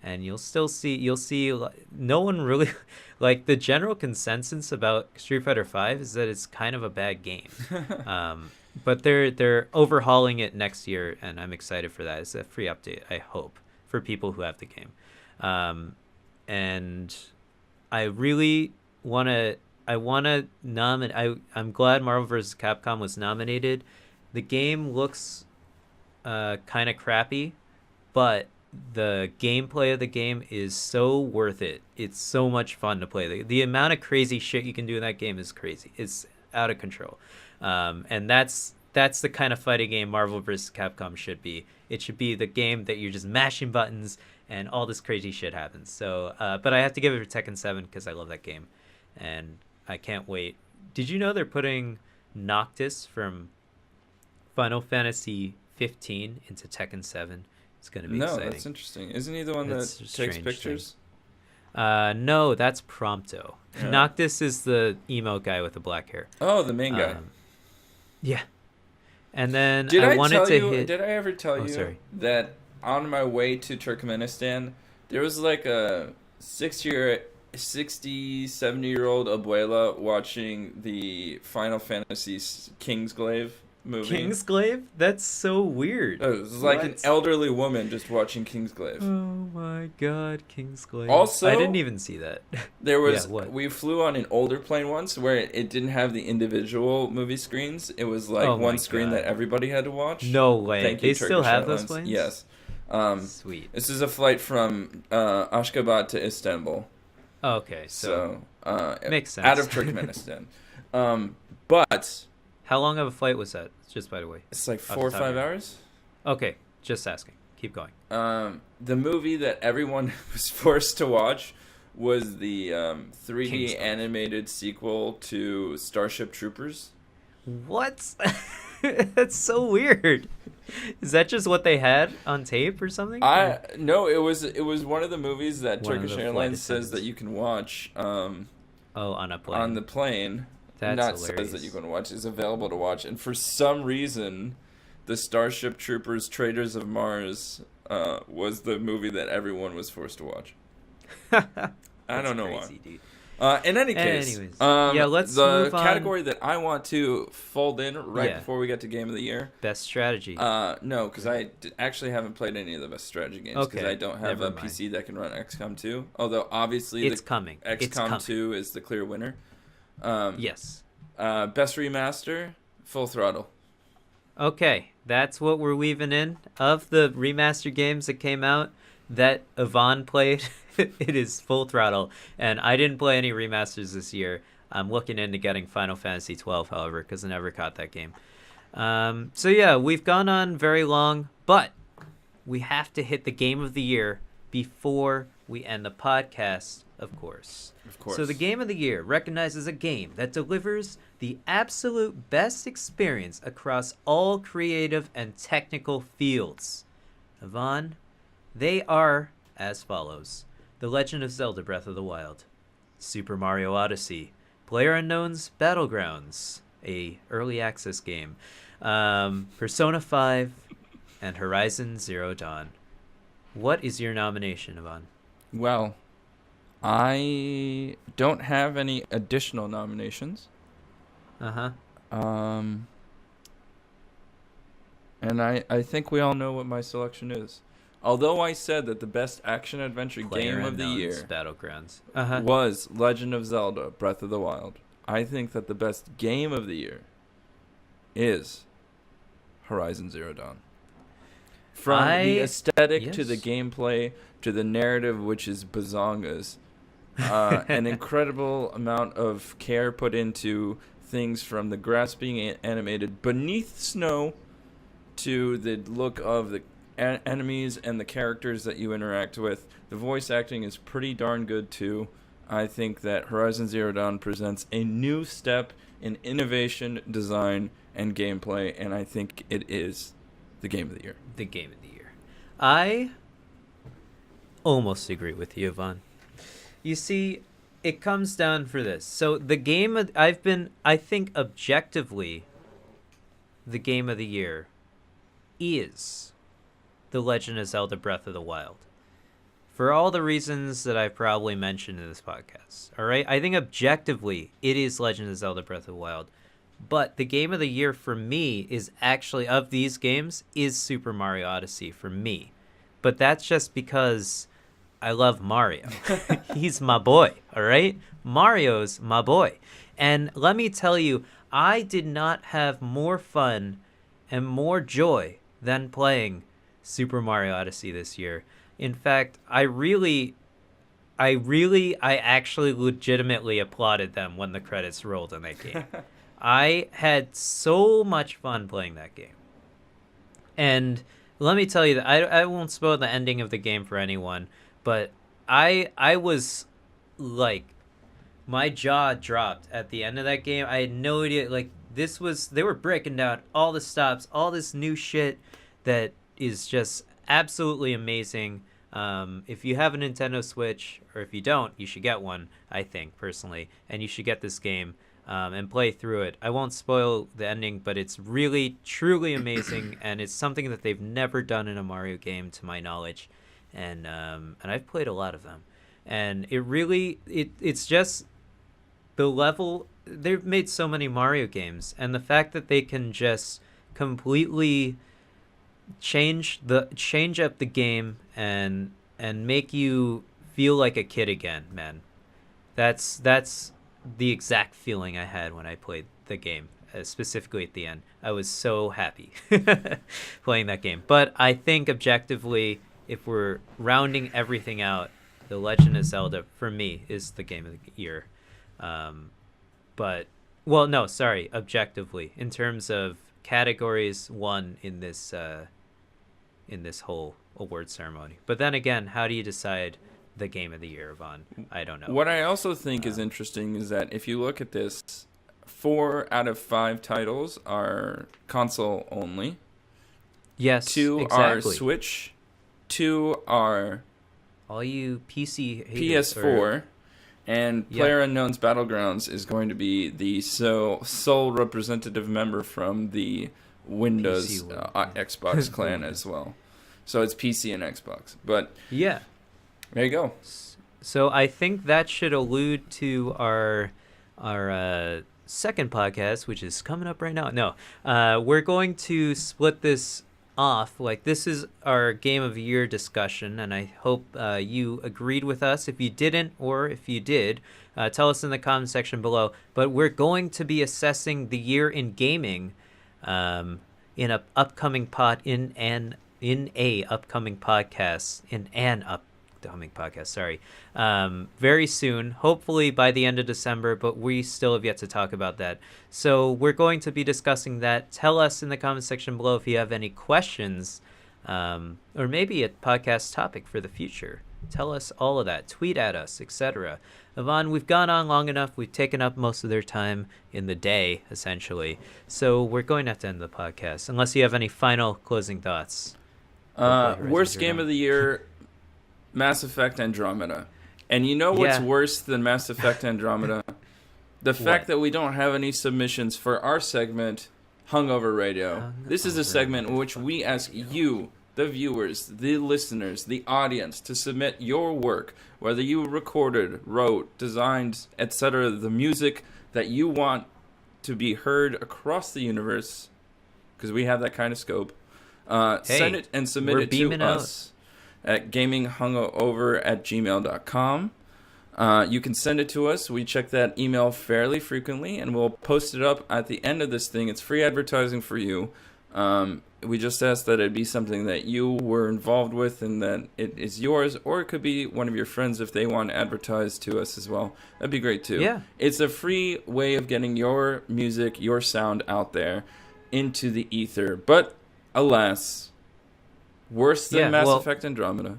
and you'll see no one really like the general consensus about Street Fighter 5 is that it's kind of a bad game. But they're overhauling it next year, and I'm excited for that. It's a free update, I hope, for people who have the game. And I really want to nominate. I'm glad Marvel vs. Capcom was nominated. The game looks kind of crappy, but the gameplay of the game is so worth it. It's so much fun to play. The amount of crazy shit you can do in that game is crazy. It's out of control. And that's the kind of fighting game Marvel vs. Capcom should be. It should be the game that you're just mashing buttons and all this crazy shit happens. So, but I have to give it to Tekken 7 because I love that game, and I can't wait. Did you know they're putting Noctis from Final Fantasy 15 into Tekken 7? It's going to be exciting. No, that's interesting. Isn't he the one that takes pictures? No, that's Prompto. Yeah. Noctis is the emo guy with the black hair. Oh, the main guy. Yeah. And then did I ever tell you that on my way to Turkmenistan, there was like a 60, 70-year-old abuela watching the Final Fantasy Kingsglaive movie. Kingsglaive? That's so weird. Oh, it was like an elderly woman just watching Kingsglaive. Oh my god, Kingsglaive. Also, I didn't even see that. There was we flew on an older plane once where it didn't have the individual movie screens. It was like one screen that everybody had to watch. No way. Thank you, Turkish still have Airlines. Those planes? Yes. Sweet. This is a flight from Ashgabat to Istanbul. Oh, okay. So makes sense. Out of Turkmenistan. But how long of a flight was that? Just by the way. It's like 4 or 5 hours. Okay, just asking. Keep going. The movie that everyone was forced to watch was the 3D animated sequel to Starship Troopers. What? That's so weird. Is that just what they had on tape or something? No, it was one of the movies that Turkish Airlines says that you can watch. On a plane. On the plane. That's not hilarious. says that you can watch. Is available to watch, and for some reason, the Starship Troopers Traders of Mars was the movie that everyone was forced to watch. I don't know crazy, why. Dude. In any case, let's move on. Category that I want to fold in before we get to Game of the Year. Best strategy. No, because I actually haven't played any of the best strategy games because I don't have a PC that can run XCOM 2. Although obviously it's coming. XCOM 2 is the clear winner. Yes. Best remaster, Full Throttle. Okay, that's what we're weaving in. Of the remaster games that came out that Ivan played, it is Full Throttle. And I didn't play any remasters this year. I'm looking into getting Final Fantasy 12, however, because I never caught that game. So yeah, we've gone on very long, but we have to hit the Game of the Year before we end the podcast, of course. Of course. So the Game of the Year recognizes a game that delivers the absolute best experience across all creative and technical fields. Ivan, they are as follows: The Legend of Zelda Breath of the Wild, Super Mario Odyssey, PlayerUnknown's Battlegrounds, a early access game, Persona 5, and Horizon Zero Dawn. What is your nomination, Ivan? Well, I don't have any additional nominations. Uh-huh. And I think we all know what my selection is. Although I said that the best action-adventure game of the year Battlegrounds. was Legend of Zelda Breath of the Wild, I think that the best game of the year is Horizon Zero Dawn. From the aesthetic to the gameplay to the narrative, which is bazongas, an incredible amount of care put into things, from the grass being animated beneath snow to the look of the enemies and the characters that you interact with. The voice acting is pretty darn good too. I think that Horizon Zero Dawn presents a new step in innovation, design, and gameplay, and I think it is the game of the year. The game of the year. I almost agree with you, Ivan. You see, it comes down for this. So the game I think objectively, the game of the year is The Legend of Zelda Breath of the Wild. For all the reasons that I've probably mentioned in this podcast. All right? I think objectively, it is Legend of Zelda Breath of the Wild. But the game of the year for me is actually, of these games, is Super Mario Odyssey for me. But that's just because I love Mario. He's my boy, all right? Mario's my boy. And let me tell you, I did not have more fun and more joy than playing Super Mario Odyssey this year. In fact, I actually legitimately applauded them when the credits rolled in that game. I had so much fun playing that game. And let me tell you that I won't spoil the ending of the game for anyone, but I was like, my jaw dropped at the end of that game. I had no idea, like, they were breaking down all the stops, all this new shit that is just absolutely amazing. If you have a Nintendo Switch, or if you don't, you should get one, I think, personally, and you should get this game. And play through it. I won't spoil the ending, but it's really, truly amazing, and it's something that they've never done in a Mario game, to my knowledge. And I've played a lot of them, and it's just the level. They've made so many Mario games, and the fact that they can just completely change up the game and make you feel like a kid again, man. That's the exact feeling I had when I played the game, specifically at the end. I was so happy playing that game. But I think objectively, if we're rounding everything out, The Legend of Zelda, for me, is the game of the year. Objectively, in terms of categories won in this whole award ceremony. But then again, how do you decide the game of the year, Ivan? I don't know. What I also think is interesting is that if you look at this, 4 out of 5 titles are console only. Yes, 2 are Switch. 2 are all you PC haters, PS4. And PlayerUnknown's Battlegrounds is going to be the sole representative member from the Windows Xbox clan as well. So it's PC and Xbox. But yeah. There you go. So I think that should allude to our second podcast, which is coming up right now. No, we're going to split this off. Like, this is our Game of the Year discussion, and I hope you agreed with us. If you didn't, or if you did, tell us in the comment section below. But we're going to be assessing the year in gaming in an upcoming podcast. Very soon, hopefully by the end of December, but we still have yet to talk about that. So we're going to be discussing that. Tell us in the comment section below if you have any questions, or maybe a podcast topic for the future. Tell us all of that. Tweet at us, etc. Ivan, we've gone on long enough. We've taken up most of their time in the day, essentially. So we're going to have to end the podcast, unless you have any final closing thoughts. Worst game of the year, Mass Effect Andromeda. And you know what's worse than Mass Effect Andromeda? The fact that we don't have any submissions for our segment, Hungover Radio. This is a segment in which we ask you, the viewers, the listeners, the audience, to submit your work, whether you recorded, wrote, designed, etc., the music that you want to be heard across the universe, because we have that kind of scope. Send it and submit it to us at gaminghungover@gmail.com. You can send it to us. We check that email fairly frequently, and we'll post it up at the end of this thing. It's free advertising for you. We just ask that it be something that you were involved with and that it is yours, or it could be one of your friends if they want to advertise to us as well. That'd be great too. Yeah. It's a free way of getting your music, your sound out there into the ether. But alas, worse than Mass Effect Andromeda.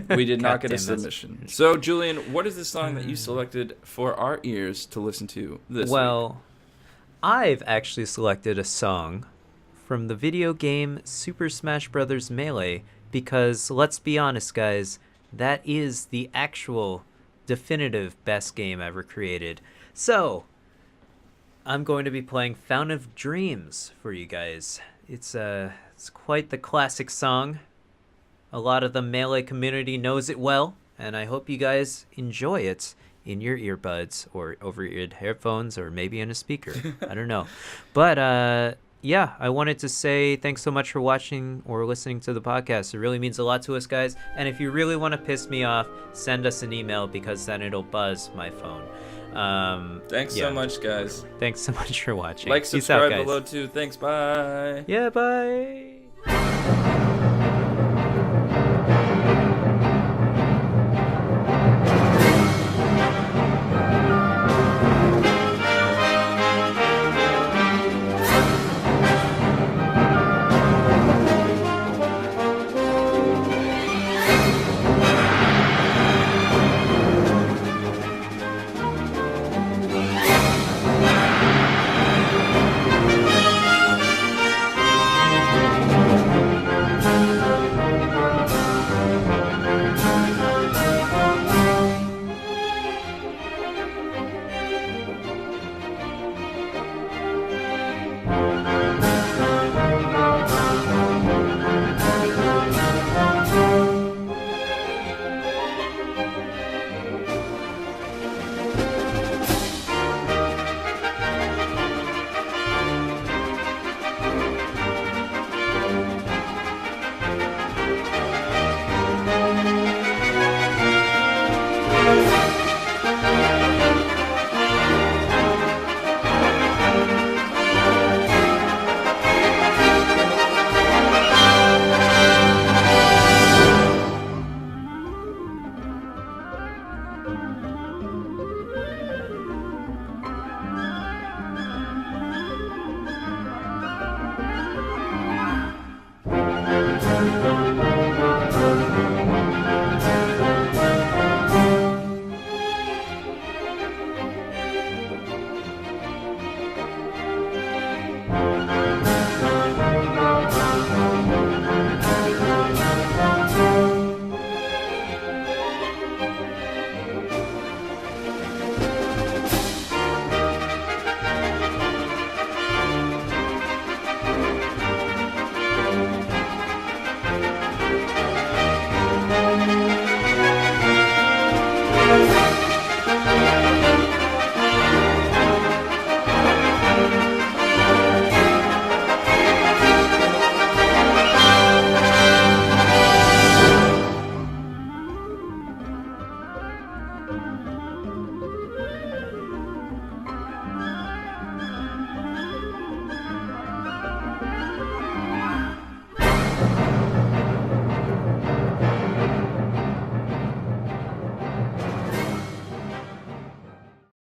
We did not get a submission. So, Julian, what is the song that you selected for our ears to listen to this week? I've actually selected a song from the video game Super Smash Bros. Melee because, let's be honest, guys, that is the actual definitive best game ever created. So, I'm going to be playing Fountain of Dreams for you guys. It's quite the classic song. A lot of the Melee community knows it well, and I hope you guys enjoy it in your earbuds or over your headphones or maybe in a speaker. I don't know. But yeah, I wanted to say thanks so much for watching or listening to the podcast. It really means a lot to us, guys. And if you really want to piss me off, send us an email because then it'll buzz my phone. Thanks so much, guys. Thanks so much for watching. Like, subscribe below too. Thanks. Bye. Yeah, bye.